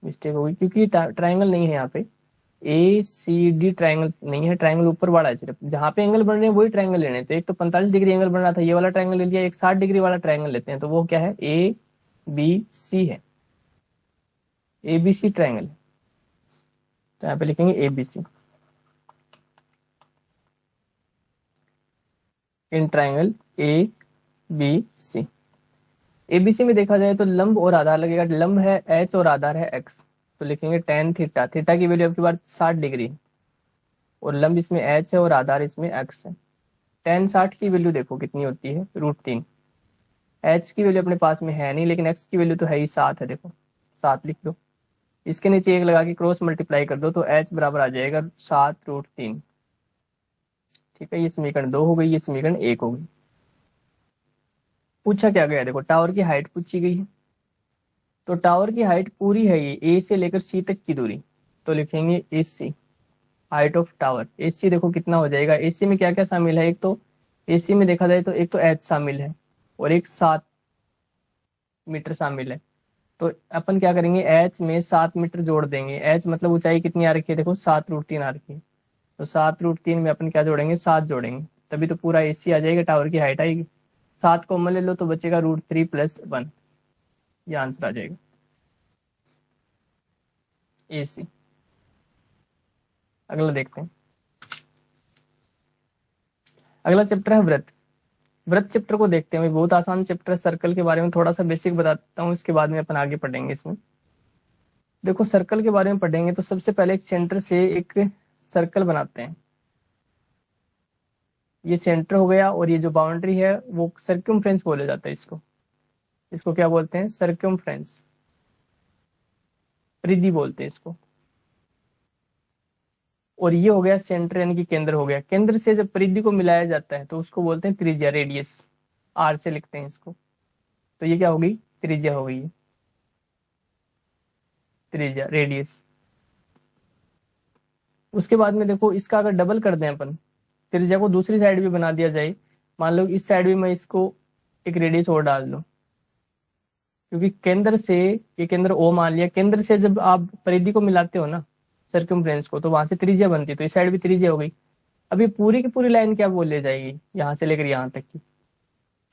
मिस्टेक हो गई क्योंकि ट्रायंगल नहीं है यहाँ पे। ACD ट्रायंगल नहीं है, ट्रायंगल ऊपर वाला है सिर्फ। जहाँ पे एंगल बन रहे हैं वही ट्रायंगल लेने। तो एक तो 45 डिग्री एंगल बन रहा था, ये वाला ट्रायंगल ले लिया। एक 60 डिग्री वाला ट्रायंगल लेते हैं, तो वो क्या है ABC है, ABC ट्रायंगल। तो यहाँ पे लिखेंगे ABC in triangle ABC। ABC में देखा जाए तो लंब और आधार लगेगा। लंब है h और आधार है x। तो लिखेंगे tan थीटा, थीटा की वैल्यू आपकी बार 60 डिग्री और लंब इसमें h है और आधार इसमें x है। tan 60 की वैल्यू देखो कितनी होती है √3। h की वैल्यू अपने पास में है नहीं, लेकिन x की वैल्यू तो है ही 7 है। देखो 7 लिख दो, इसके नीचे 1 लगा के क्रॉस मल्टीप्लाई कर दो, तो h बराबर आ जाएगा 7√3। ठीक है, ये समीकरण 2 हो गई, ये समीकरण 1 हो गई। पूछा क्या गया, देखो टावर की हाइट पूछी गई है। तो टावर की हाइट पूरी है ये ए से लेकर सी तक की दूरी। तो लिखेंगे AC, height of tower. AC देखो कितना हो जाएगा। AC में क्या क्या शामिल है, एक तो AC में देखा जाए तो एक तो h शामिल है और एक 7 मीटर शामिल है। तो अपन क्या करेंगे, h में 7 मीटर जोड़ देंगे। h मतलब ऊंचाई कितनी आ रखी है, देखो 7√3 आ रखी है। तो 7√3 में अपन क्या जोड़ेंगे, 7 जोड़ेंगे, तभी तो पूरा AC आ जाएगा, टावर की हाइट आएगी। 7 कॉमन ले लो तो बचेगा √3 + 1, ये आंसर आ जाएगा AC। अगला देखते हैं। अगला चैप्टर है वृत्त। वृत्त चैप्टर को देखते हैं। बहुत आसान चैप्टर है। सर्कल के बारे में थोड़ा सा बेसिक बताता हूँ, इसके बाद में अपन आगे पढ़ेंगे इसमें। देखो सर्कल के बारे में पढ़ेंगे तो सबसे पहले एक सेंटर से एक सर्कल बनाते हैं। ये सेंटर हो गया और ये जो बाउंड्री है वो सर्कमफ्रेंस बोला जाता है। इसको क्या बोलते हैं, सर्कमफ्रेंस, परिधि बोलते हैं इसको। और ये हो गया सेंटर यानी कि केंद्र हो गया। केंद्र से जब परिधि को मिलाया जाता है तो उसको बोलते हैं त्रिज्या, रेडियस, R से लिखते हैं इसको। तो ये क्या होगी, त्रिज्या हो गई, त्रिज्या, रेडियस। उसके बाद में देखो इसका अगर डबल कर दें अपन, त्रिज्या को दूसरी साइड भी बना दिया जाए, मान लो इस साइड भी मैं इसको एक रेडियस और डाल दूं, क्योंकि केंद्र से, ये केंद्र O मान लिया, केंद्र से जब आप परिधि को मिलाते हो ना सर्कमफ्रेंस को, तो वहां से त्रिज्या बनती है। तो इस साइड भी त्रिज्या हो गई। अब ये पूरी की पूरी लाइन क्या बोल ले जाएगी, यहाँ से लेकर यहाँ तक की,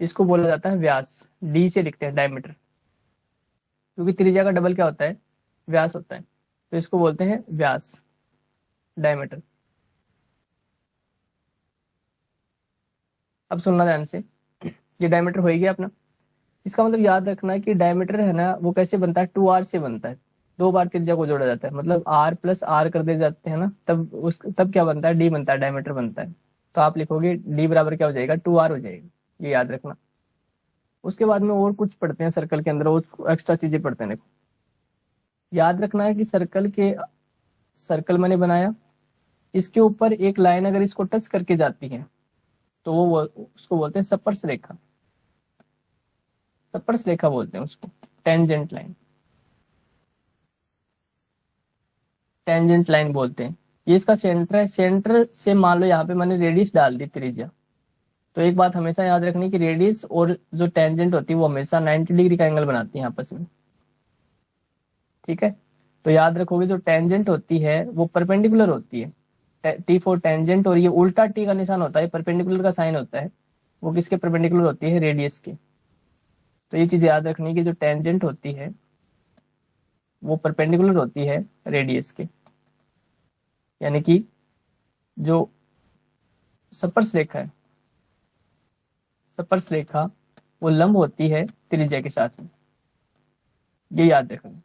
इसको बोला जाता है व्यास। D से लिखते हैं डायमीटर, क्योंकि त्रिज्या का डबल क्या होता है, व्यास होता है। तो इसको बोलते हैं व्यास, डायमीटर। अब सुनना ध्यान से, ये डायमीटर हो गया अपना। इसका मतलब याद रखना है कि डायमीटर है ना वो कैसे बनता है, 2R से बनता है। 2 बार त्रिज्या को जोड़ा जाता है, मतलब R + R कर दे जाते हैं ना, तब क्या बनता है, D बनता है, डायमीटर बनता है। तो आप लिखोगे D बराबर क्या हो जाएगा, 2R हो जाएगा, ये याद रखना। उसके बाद में और कुछ पढ़ते हैं सर्कल के अंदर, और एक्स्ट्रा चीजें पढ़ते हैं। देखो याद रखना है कि सर्कल मैंने बनाया, इसके ऊपर एक लाइन अगर इसको टच करके जाती है तो वो उसको बोलते हैं स्पर्श रेखा। स्पर्श रेखा बोलते हैं उसको, टेंजेंट लाइन, टेंजेंट लाइन बोलते हैं। ये इसका सेंटर है, सेंटर से मान लो यहाँ पे मैंने रेडियस डाल दी त्रिज्या। तो एक बात हमेशा याद रखनी कि रेडियस और जो टेंजेंट होती है वो हमेशा 90 डिग्री का एंगल बनाती है आपस में, ठीक है। तो याद रखोगे जो टेंजेंट होती है वो परपेंडिकुलर होती है, टी फॉर टेंजेंट, और ये उल्टा टी का निशान होता है, परपेंडिकुलर का साइन होता है, वो किसके परपेंडिकुलर होती है, रेडियस के। तो ये चीज याद रखनी कि जो टेंजेंट होती है वो परपेंडिकुलर होती है रेडियस के, यानी कि जो स्पर्श रेखा है, स्पर्श रेखा वो लंब होती है त्रिज्या के साथ में, ये याद रखना।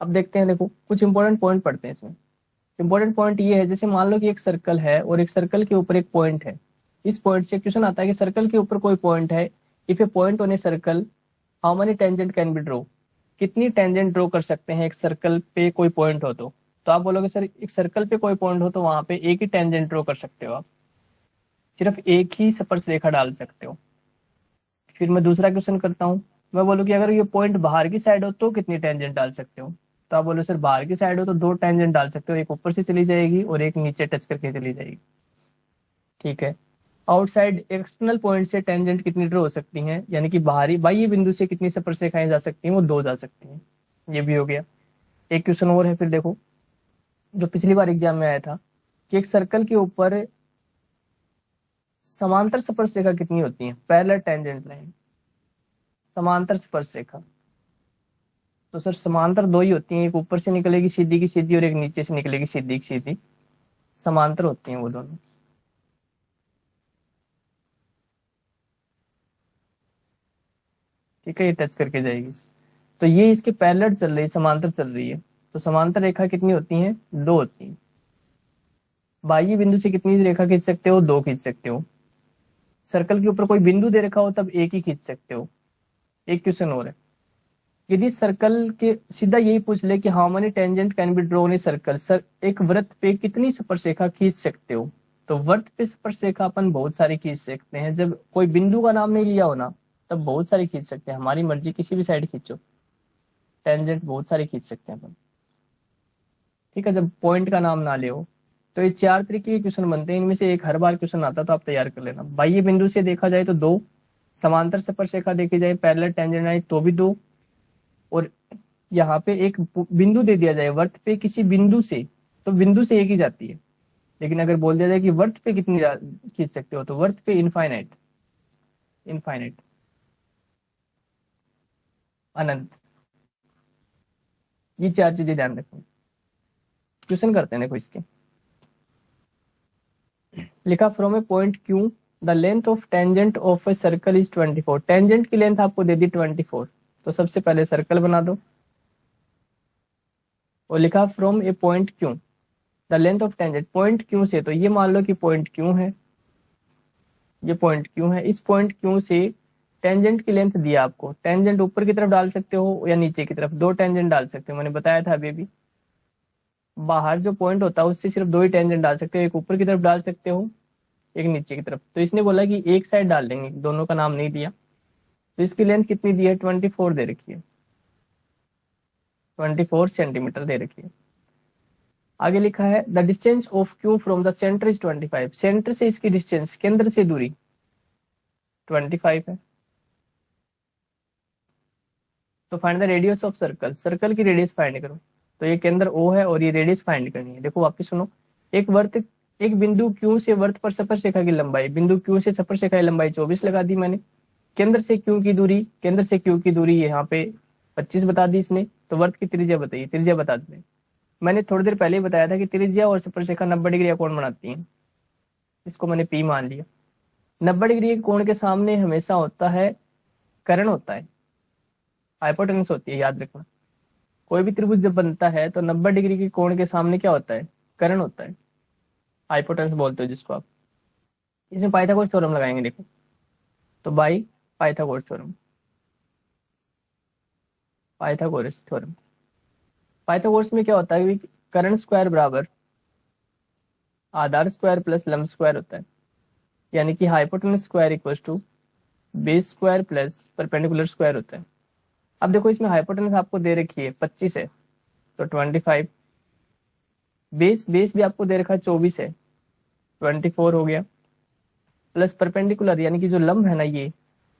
अब देखते हैं, देखो कुछ इंपॉर्टेंट पॉइंट पढ़ते हैं इसमें। इंपॉर्टेंट पॉइंट ये है, जैसे मान लो कि एक सर्कल है और एक सर्कल के ऊपर एक पॉइंट है। इस पॉइंट से क्वेश्चन आता है कि सर्कल के ऊपर कोई पॉइंट है, if A point on a circle how many tangent can be draw, कितनी टेंजेंट ड्रॉ कर सकते हैं एक सर्कल पे कोई पॉइंट हो तो आप बोलोगे सर एक सर्कल पे कोई पॉइंट हो तो वहां पे एक ही टेंजेंट ड्रॉ कर सकते हो आप, सिर्फ एक ही स्पर्श रेखा डाल सकते हो। फिर मैं दूसरा क्वेश्चन करता हूँ, मैं बोलूँ कि अगर ये पॉइंट बाहर की साइड हो तो कितनी टेंजेंट डाल सकते हो, तो आप बोलो सर बाहर की साइड हो तो 2 टेंजेंट डाल सकते हो, एक ऊपर से चली जाएगी और एक नीचे टच करके चली जाएगी, ठीक है। आउटसाइड एक्सटर्नल पॉइंट से टेंजेंट कितनी ड्रॉ हो सकती हैं, यानी कि बाहरी बाह्य बिंदु से कितनी स्पर्श रेखाएं जा सकती हैं, वो 2 जा सकती हैं। ये भी हो गया। एक क्वेश्चन और है फिर, देखो जो पिछली बार एग्जाम में आया था कि एक सर्कल के ऊपर समांतर स्पर्श रेखा कितनी होती है, पैरेलल टेंजेंट लाइन, समांतर स्पर्श रेखा। तो सर समांतर 2 ही होती हैं, एक ऊपर से निकलेगी सीधी की सीधी और एक नीचे से निकलेगी सीधी की सीधी, समांतर होती हैं वो दोनों। ठीक है, ये टच करके जाएगी। तो ये इसके पैरेलल चल रही है, समांतर चल रही है। तो समांतर रेखा कितनी होती है, 2 होती है। बाह्य बिंदु से कितनी रेखा खींच सकते हो, 2 खींच सकते हो। सर्कल के ऊपर कोई बिंदु दे रखा हो तब एक ही खींच सकते हो। एक क्वेश्चन और है, यदि सर्कल के सीधा यही पूछ ले कि how many tangent can be drawn a circle, sir एक वृत्त पे कितनी स्पर्श रेखा खींच सकते हो, तो वृत्त पे स्पर्श रेखा अपन बहुत सारी खींच सकते हैं। जब कोई बिंदु का नाम नहीं लिया हो ना तब बहुत सारी खींच सकते हैं, हमारी मर्जी किसी भी साइड खींचो, टेंजेंट बहुत सारी खींच सकते हैं अपन, ठीक है। जब पॉइंट का नाम ना ले हो तो ये 4 तरीके के क्वेश्चन बनते हैं, इनमें से एक हर बार क्वेश्चन आता तो आप तैयार कर लेना। बाह्य बिंदु से देखा जाए तो 2, समांतर स्पर्श रेखा देखी जाए पैरेलल टेंजेंट लाइन तो भी 2, और यहाँ पे एक बिंदु दे दिया जाए वर्त पे किसी बिंदु से तो बिंदु से एक ही जाती है, लेकिन अगर बोल दिया जाए कि वर्त पे कितनी खींच सकते हो तो वर्त पे इनफाइनाइट, इनफाइनाइट, अनंत। ये 4 चीजें ध्यान रखो। क्वेश्चन करते हैं देखो इसके, लिखा from A point Q the length of tangent of a circle is 24। Tangent की लेंथ आपको दे दी 24, तो सबसे पहले सर्कल बना दो और लिखा from A point Q the length of tangent, point Q से, तो ये मान लो कि पॉइंट क्यू है, ये पॉइंट क्यू है, इस पॉइंट क्यू से टेंजेंट की लेंथ दिया आपको। टेंजेंट ऊपर की तरफ डाल सकते हो या नीचे की तरफ, 2 टेंजेंट डाल सकते हो, मैंने बताया था अभी भी। बाहर जो पॉइंट होता है उससे सिर्फ 2 ही टेंजेंट डाल सकते हो, एक ऊपर की तरफ डाल सकते हो एक नीचे की तरफ। तो इसने बोला कि एक साइड डाल देंगे, दोनों का नाम नहीं दिया। तो इसकी लेंथ कितनी दी है, 24 दे रखी है, 24 सेंटीमीटर दे रखी है। आगे लिखा है the distance of Q from the centre is 25। Centre से इसकी डिस्टेंस, केंद्र से दूरी 25 है। तो find the radius of circle, circle की रेडियस फाइंड करो। तो ये केंद्र ओ है और ये रेडियस फाइंड करनी है। देखो वापस सुनो, एक वर्त, एक बिंदु क्यू से वर्त पर स्पर्श रेखा की लंबाई, बिंदु क्यू से स्पर्श रेखा की लंबाई 24 लगा दी मैंने। केंद्र से क्यू की दूरी, केंद्र से क्यू की दूरी यहाँ पे 25 बता दी इसने। तो वर्त की त्रिज्या बताइए, त्रिज्या बता दें। मैंने थोड़ी देर पहले ही बताया था कि त्रिज्या और स्पर्श रेखा 90 डिग्री का कोण बनाती है, इसको मैंने पी मान लिया। 90 डिग्री के कोण के सामने हमेशा होता है कर्ण, होता है हाइपोटेनस होती है, याद रखना। कोई भी त्रिभुज जब बनता है तो 90 डिग्री के कोण के सामने क्या होता है, कर्ण होता है, हाइपोटेनस बोलते हो जिसको आप। इसमें पाइथागोरस थ्योरम लगाएंगे, देखो तो by Pythagoras theorem, Pythagoras theorem. Pythagoras में क्या होता है कि कर्ण स्क्वायर बराबर आधार स्क्वायर प्लस लंब स्क्वायर होता है, यानी कि hypotenuse square equal to base square plus perpendicular square होता है। अब देखो इसमें हाइपोटेनस आपको दे रखी है 25 है तो 25, बेस बेस भी आपको दे रखा है 24 है 24 हो गया, प्लस परपेंडिकुलर यानी कि जो लंब है ना ये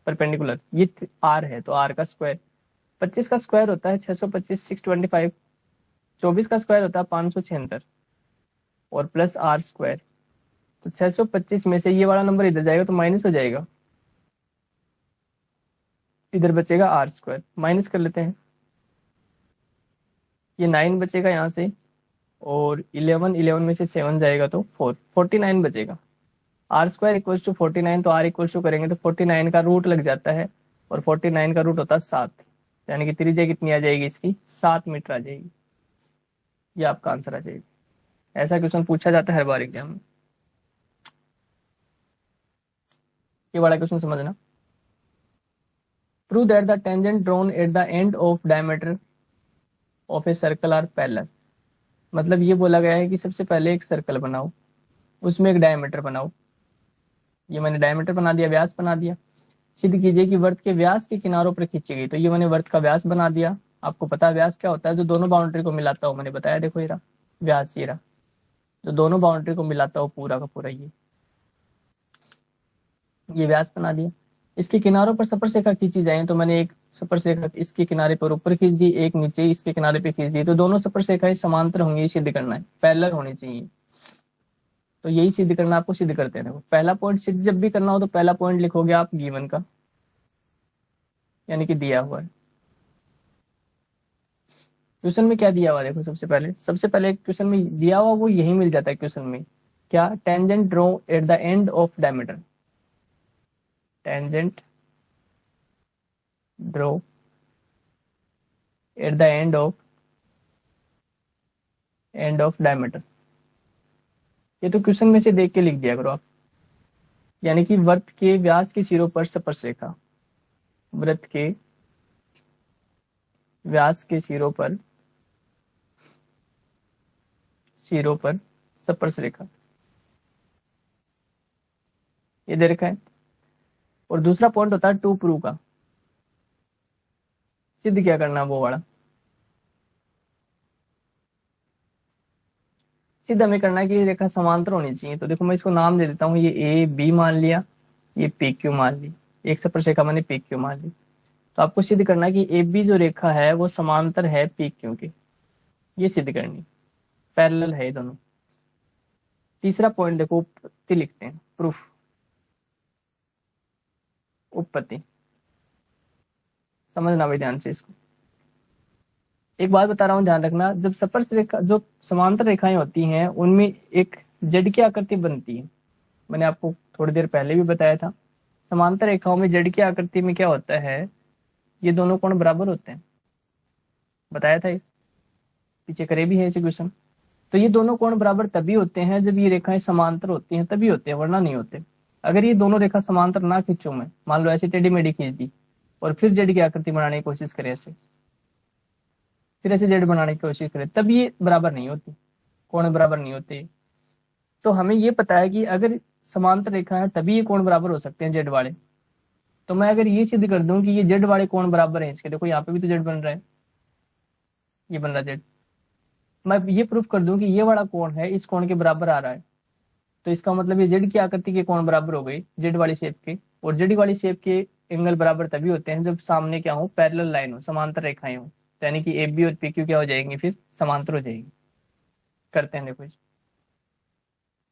परपेंडिकुलर ये आर है तो आर का स्क्वायर, 25 का स्क्वायर होता है 625 625, 24 का स्क्वायर होता है 576 और प्लस आर स्क्वायर, तो 625 में से ये वाला नंबर इधर जाएगा तो माइनस हो जाएगा, इधर बचेगा आर स्क्वायर, माइनस कर लेते हैं, ये 9 बचेगा यहाँ से और 11 में से 7 जाएगा तो 49 बचेगा। आर स्क्वायर इक्वल्स टू 49, तो आर इक्वल्स टू करेंगे तो 49 का रूट लग जाता है और 49 का रूट होता है 7, यानी कि त्रिज्या कितनी आ जाएगी इसकी 7 मीटर आ जाएगी। ये आपका आंसर आ जाएगा। ऐसा क्वेश्चन पूछा जाता है हर बार एग्जाम में। ये वाला क्वेश्चन समझना। Prove that the tangent drawn at the end of diameter of a circle are parallel. मतलब ये बोला गया है कि सबसे पहले एक सर्कल बनाओ, उसमें एक डायमीटर बनाओ, ये मैंने डायमीटर बना दिया, व्यास बना दिया, सिद्ध कीजिए कि वृत्त के व्यास के किनारों पर खींची गई, तो ये मैंने वृत्त का व्यास बना दिया। आपको पता है व्यास क्या होता है, जो दोनों बाउंड्री को मिलाता हो, मैंने बताया देखो ये रहा व्यास, ये रहा जो दोनों बाउंड्री को मिलाता हो पूरा का पूरा, ये व्यास बना दिया। इसके किनारों पर स्पर्शरेखा खींची जाए तो मैंने एक स्पर्शरेखा इसके किनारे पर ऊपर खींच दी, एक नीचे इसके किनारे पे खींच दी, तो दोनों स्पर्शरेखाएं समांतर होंगी, सिद्ध करना है, पैरेलल होनी चाहिए। तो यही सिद्ध करना, आपको सिद्ध करते हैं। पहला पॉइंट सिद्ध जब भी करना हो तो पहला पॉइंट लिखोगे आप गिवन का, यानी कि दिया हुआ है। क्वेश्चन में क्या दिया हुआ देखो, सबसे पहले क्वेश्चन में दिया हुआ वो यही मिल जाता है क्वेश्चन में, क्या, tangent draw at the end of diameter, tangent draw at the end of diameter. ये तो क्वेश्चन में से देख के लिख दिया करो आप, यानी कि वृत्त के व्यास के सिरों पर स्पर्शरेखा, वृत्त के व्यास के सिरों पर स्पर्शरेखा, ये दे रखा है। और दूसरा पॉइंट होता है टू प्रूव का, सिद्ध क्या करना वो वाला, सिद्ध हमें करना है कि ये रेखा समांतर होनी चाहिए। तो देखो मैं इसको नाम दे देता हूँ, ये ए बी मान लिया, ये पी क्यू मान ली, एक स्पर्शरेखा मैंने पी क्यू मान ली। तो आपको सिद्ध करना है कि ए बी जो रेखा है वो समांतर है पी क्यू के, ये सिद्ध करनी, पैरेलल है ये दोनों। तीसरा पॉइंट देखो, उत्पत्ति लिखते हैं, प्रूफ, उत्पत्ति समझना भाई ध्यान से इसको। एक बात बता रहा हूँ, ध्यान रखना, जब स्पर्शरेखा जो समांतर रेखाएं होती हैं उनमें एक जेड की आकृति बनती है, मैंने आपको थोड़ी देर पहले भी बताया था। समांतर रेखाओं में जेड की आकृति में क्या होता है, ये दोनों कोण बराबर होते हैं, बताया था, पीछे करे भी है इसे क्वेश्चन। तो ये दोनों कोण बराबर तभी होते हैं जब ये रेखाएं समांतर होती हैं, तभी होते हैं, वरना नहीं होते। अगर ये दोनों रेखा समांतर ना खींचूं मैं, मान लो ऐसे टेढ़ी मेढ़ी खींच दी और फिर जेड की आकृति बनाने की कोशिश करें ऐसे, फिर ऐसे जेड बनाने की कोशिश करें, तब ये बराबर नहीं होती, कोण बराबर नहीं होते। तो हमें ये पता है कि अगर समांतर रेखा है तभी ये कोण बराबर हो सकते हैं जेड वाले। तो मैं अगर ये सिद्ध कर दूं कि ये जेड वाले कोण बराबर हैं इसके, देखो यहाँ पे भी तो जेड बन रहा है, ये बन रहा है जेड, मैं ये प्रूफ कर दूं कि ये वाला कोण है इस कोण के बराबर आ रहा है, तो इसका मतलब ये जेड की आकृति के कोण बराबर हो गई जेड वाली शेप के। और जेड वाली शेप के एंगल बराबर तभी होते हैं जब सामने क्या हो, पैरेलल लाइन हो, समांतर रेखाएं हो, यानी कि ए बी और पी क्यू क्या हो जाएंगी, फिर समांतर हो जाएगी। करते हैं देखो।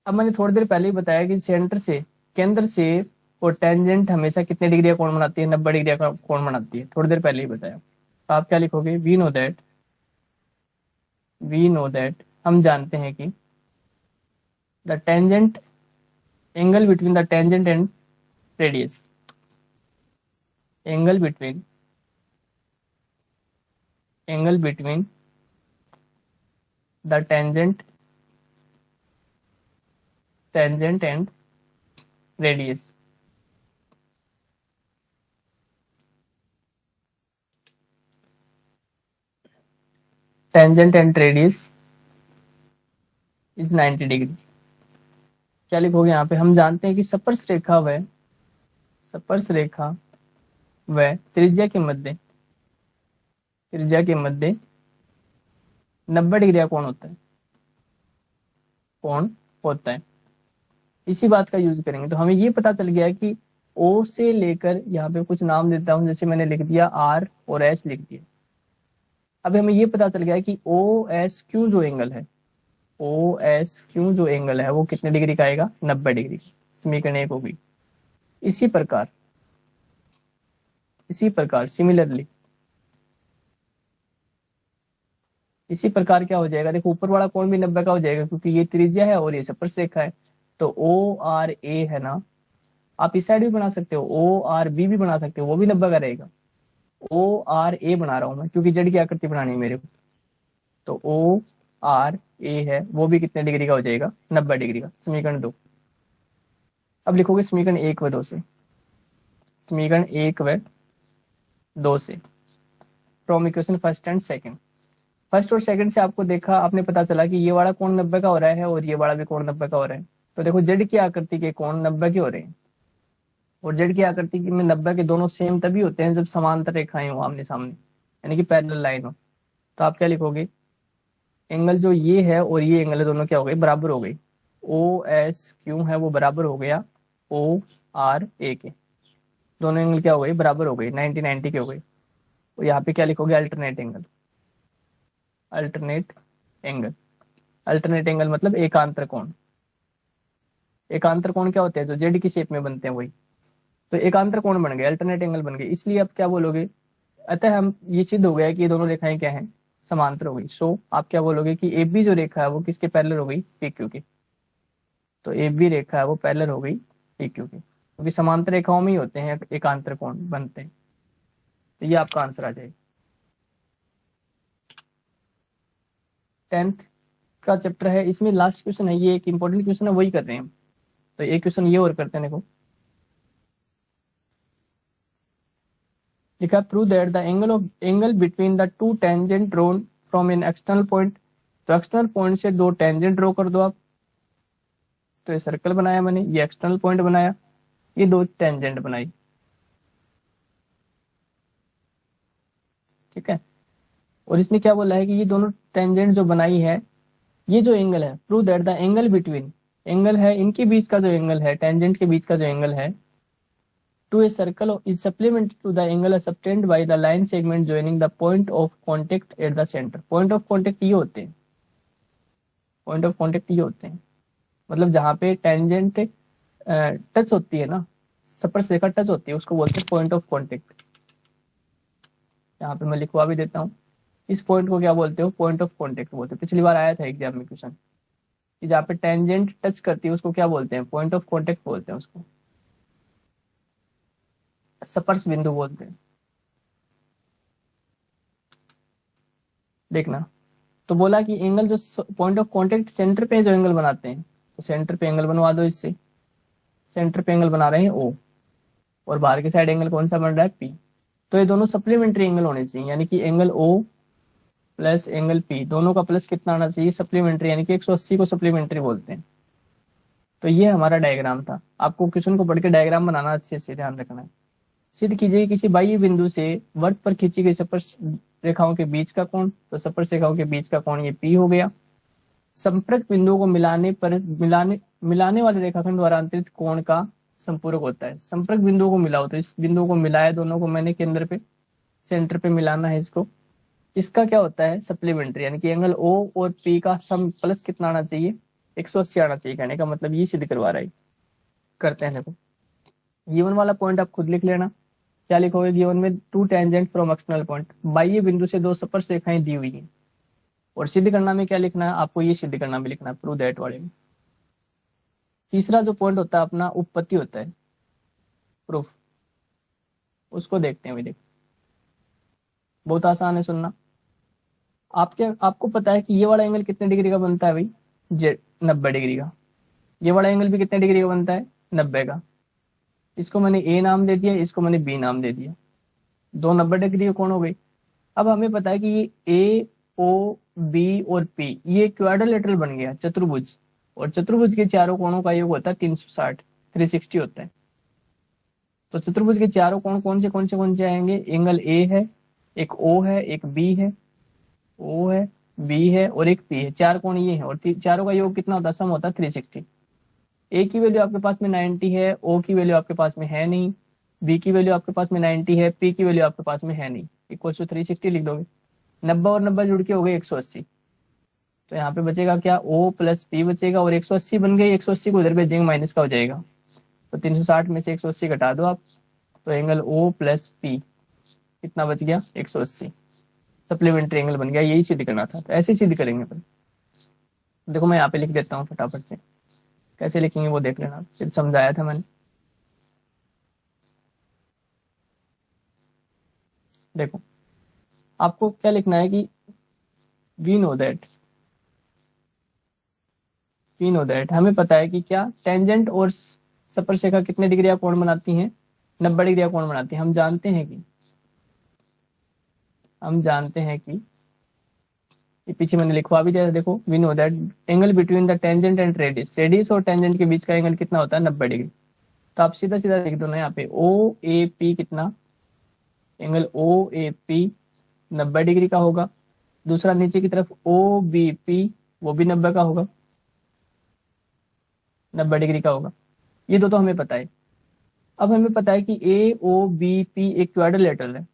अब मैंने थोड़ी देर पहले ही बताया कि सेंटर से, केंद्र से और टेंजेंट हमेशा कितने डिग्री का कोण बनाती है, 90 डिग्री का कोण बनाती है, थोड़ी देर पहले ही बताया। तो आप क्या लिखोगे, वी नो दैट, हम जानते हैं कि the tangent, angle between the tangent and radius, angle between the tangent and radius, tangent and radius is 90 degree. क्या लिखोगे यहाँ पे, हम जानते हैं कि स्पर्श रेखा व स्पर्श रेखा व त्रिज्या के मध्य 90 डिग्री का कोण होता है। इसी बात का यूज करेंगे। तो हमें ये पता चल गया कि O से लेकर, यहाँ पे कुछ नाम देता हूं, जैसे मैंने लिख दिया R और S लिख दिया। अब हमें ये पता चल गया कि OSQ जो एंगल है वो कितने डिग्री का आएगा, 90 डिग्री। समीकरण 1 होगी। इसी प्रकार क्या हो जाएगा, देखो ऊपर वाला कोण भी 90 का हो जाएगा, क्योंकि ये त्रिज्या है और ये स्पर्श रेखा है। तो ORA है ना, आप इस साइड भी बना सकते हो, ORB भी बना सकते हो, वो भी 90 का रहेगा। ORA बना रहा हूं मैं, क्योंकि जड़ की आकृति बनानी है मेरे को। तो ORA है, वो भी कितने डिग्री का हो जाएगा, 90 डिग्री का। समीकरण 2। अब लिखोगे समीकरण 1 व 2 से, from equation first and second. First और सेकंड से आपने पता चला कि ये वाला कोण 90 का हो रहा है और ये वाला भी कोण 90 का हो रहा है। तो देखो जड़ की आकृति के कोण 90 के हो रहे हैं, और जड़ की आकृति में 90 के दोनों सेम तभी होते हैं जब समांतर रेखाएं हो आमने सामने, यानी कि पैरेलल लाइन हो। तो आप क्या लिखोगे, एंगल जो ये है और ये एंगल है, दोनों क्या हो गए, बराबर हो गई। OSQ है वो बराबर हो गया ORA के, दोनों एंगल क्या हो गए, बराबर हो गई, 90 के हो गए। और यहाँ पे क्या लिखोगे, अल्टरनेट एंगल मतलब एकांतर कोण। एकांतर कोण क्या होते हैं, जो जेड की शेप में बनते हैं वही। तो एकांतर कोण बन गए, अल्टरनेट एंगल बन गए। इसलिए आप क्या बोलोगे, अतः हम ये सिद्ध हो गया कि ये दोनों रेखाएं क्या हैं, समांतर हो गई। सो आप क्या बोलोगे कि AB जो रेखा है वो किसके पैरेलल हो गई, PQ के। तो AB रेखा है वो पैरेलल हो गई PQ के, क्योंकि समांतर रेखाओं में ही होते हैं एकांतर कोण बनते हैं। तो ये आपका आंसर आ जाएगा। 10th का चैप्टर है, इसमें लास्ट क्वेश्चन है, ये एक इंपॉर्टेंट क्वेश्चन है, वही कर रहे हैं हम। तो एक क्वेश्चन ये और करते हैं, देखो लिखा, prove that the angle between the two tangent drawn from an external point. तो एक्सटर्नल पॉइंट से दो टेंजेंट ड्रॉ कर दो आप। तो ये सर्कल बनाया मैंने, ये एक्सटर्नल पॉइंट बनाया, ये दो टेंजेंट बनाई, ठीक है। और इसने क्या बोला है कि ये दोनों टेंजेंट जो बनाई है, ये जो एंगल है, prove that the angle between, angle है इनके बीच का जो एंगल है, टेंजेंट के बीच का जो एंगल है, to a circle is supplement to the angle subtended by the line segment joining the point of contact at the centre. Point of contact ये होते हैं, मतलब जहां पे टेंजेंट टच होती है ना, स्पर्श रेखा टच होती है, उसको बोलते हैं पॉइंट ऑफ कॉन्टेक्ट। यहाँ पे मैं लिखवा भी देता हूँ, इस पॉइंट को क्या बोलते हो, पॉइंट ऑफ कॉन्टेक्ट बोलते हैं। पिछली बार आया था एग्जाम में क्वेश्चन कि जहाँ पे टेंजेंट टच करती है उसको क्या बोलते हैं, पॉइंट ऑफ कॉन्टेक्ट बोलते हैं, उसको स्पर्श बिंदु बोलते हैं। देखना, तो बोला कि एंगल जो पॉइंट ऑफ कॉन्टेक्ट सेंटर पे जो एंगल बनाते हैं, तो सेंटर पे एंगल बनवा दो इससे। सेंटर पे एंगल बना रहे हैं O, और बाहर के साइड एंगल कौन सा बन रहा है, P। तो ये दोनों सप्लीमेंट्री एंगल होने चाहिए, यानी कि angle O plus angle P, दोनों का प्लस कितना आना चाहिए, सप्लीमेंट्री, यानी कि 180 को सप्लीमेंट्री बोलते हैं। तो ये हमारा डायग्राम था। आपको क्वेश्चन को पढ़ के डायग्राम बनाना अच्छे से ध्यान रखना है। सिद्ध कीजिए किसी बाह्य बिंदु से वृत्त पर खींची गई स्पर्श रेखाओं के बीच का कोण। तो स्पर्श रेखाओं के बीच का कोण ये P हो गया। संपर्क बिंदुओं को मिलाने वाले रेखाखंड द्वारा अंतरित कोण का संपूरक होता है। संपर्क बिंदुओं को मिलाओ, तो इस बिंदुओं को मिलाया, दोनों को मैंने केंद्र पे, सेंटर पे मिलाना है इसको। इसका क्या होता है, सप्लीमेंट्री, यानी कि एंगल O और P का सम प्लस कितना आना चाहिए, 180 आना चाहिए। कहने का मतलब ये सिद्ध करवा रहा है। करते हैं, देखो गिवन वाला पॉइंट आप खुद लिख लेना। क्या लिखोगे, गिवन में two tangent from external point, बाह्य बिंदु से दो स्पर्श रेखाएं दी हुई हैं। और सिद्ध करना में क्या लिखना है आपको, ये सिद्ध करना में लिखना है, प्रूव दैट वाले में। तीसरा जो पॉइंट होता है अपना उपपत्ति होता है, प्रूफ, उसको देखते हैं। भी देख, बहुत आसान है सुनना। आपको पता है कि ये वाला एंगल कितने डिग्री का बनता है भाई, 90 डिग्री का। ये वाला एंगल भी कितने डिग्री का बनता है, 90 का। इसको मैंने A नाम दे दिया, इसको मैंने B नाम दे दिया, दो 90 डिग्री का कोण हो गई। अब हमें पता है कि ये A, O, B और P ये क्वाड्रिलेटरल बन गया, चतुर्भुज। और चतुर्भुज के चारों कोणों का योग होता है 360 होता है। तो चतुर्भुज के चारों कोण कौन से आएंगे? एंगल ए है, एक ओ है, एक बी है, ओ है, बी है और एक पी है। चार कोण ये है और चारों का योग कितना होता है? सम होता है 360। ए की वैल्यू आपके पास में 90 है, ओ की वैल्यू आपके पास में है नहीं, बी की वैल्यू आपके पास में 90 है, पी की वैल्यू आपके पास में है नहीं, इक्वल टू 360 लिख दोगे। 90 और 90 जुड़ के हो गए 180। तो यहाँ पे बचेगा क्या? O प्लस पी बचेगा और 180 बन गई। 180 को उधर भेजेंगे, माइनस का हो जाएगा। तो 360 में से 180 घटा दो आप, तो एंगल O प्लस पी कितना बच गया? 180। सप्लीमेंट्री एंगल बन गया। यही सिद्ध करना था, तो ऐसे सिद्ध करेंगे अपन। देखो मैं यहाँ पे लिख देता हूँ फटाफट से, कैसे लिखेंगे वो देख लेना, फिर समझाया था मैंने। देखो आपको क्या लिखना है कि वी नो दैट हमें पता है कि क्या टेंजेंट और स्पर्शिका कितने डिग्री का कोण बनाती हैं? 90 डिग्री का कोण बनाती हैं। हम जानते हैं कि ये पीछे मैंने लिखवा भी दिया था। देखो we know that angle between the tangent and radius और टेंजेंट के बीच का एंगल कितना होता है? 90 डिग्री। तो आप सीधा सीधा लिख दो ना यहाँ पे ओ ए पी कितना? Angle O A P 90 degree का होगा। दूसरा नीचे की तरफ ओ बी पी, वो भी 90 का होगा, 90 डिग्री का होगा। ये दो तो हमें पता है। अब हमें पता है कि ए ओ बी पी एक क्वाड्रिलेटरल है।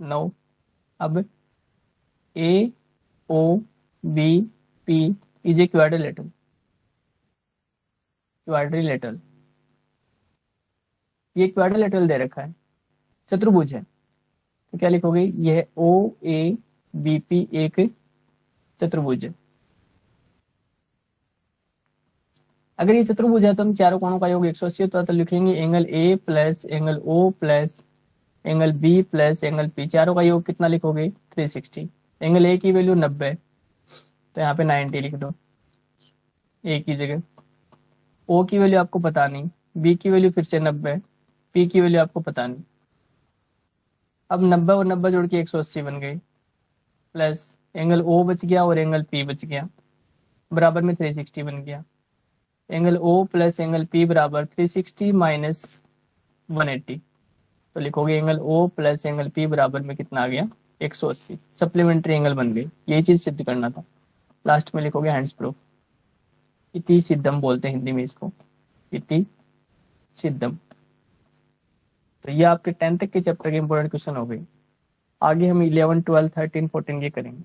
नो, अब A O B P is a quadrilateral. ये क्वाड्रिलेटरल दे रखा है, चतुर्भुज है। तो क्या लिखोगे? यह ओ ए बी पी एक चतुर्भुज है। अगर ये चतुर्भुज है तो हम चारों कोणों का योग 180 होता है, तो लिखेंगे angle A plus angle O plus angle B plus angle P. चारों का योग कितना लिखोगे? 360। एंगल ए की वैल्यू 90, तो यहाँ पे 90 लिख दो ए की जगह। ओ की वैल्यू आपको पता नहीं, बी की वैल्यू फिर से 90, पी की वैल्यू आपको पता नहीं। अब 90 और 90 जोड़ के 180 बन गई, प्लस एंगल ओ बच गया और एंगल पी बच गया, बराबर में 360 बन गया। Angle O plus angle P बराबर 360 माइनस 180। तो लिखोगे angle O plus angle P बराबर में कितना आ गया? 180। सप्लीमेंट्री एंगल बन गई। यही चीज सिद्ध करना था। लास्ट में लिखोगे हैंड्स प्रूफ। इति सिद्धम बोलते हैं हिंदी में इसको, इति सिद्धम। तो ये आपके 10th के चैप्टर के इंपॉर्टेंट क्वेश्चन हो गए। आगे हम 11, 12, 13, 14 ये करेंगे।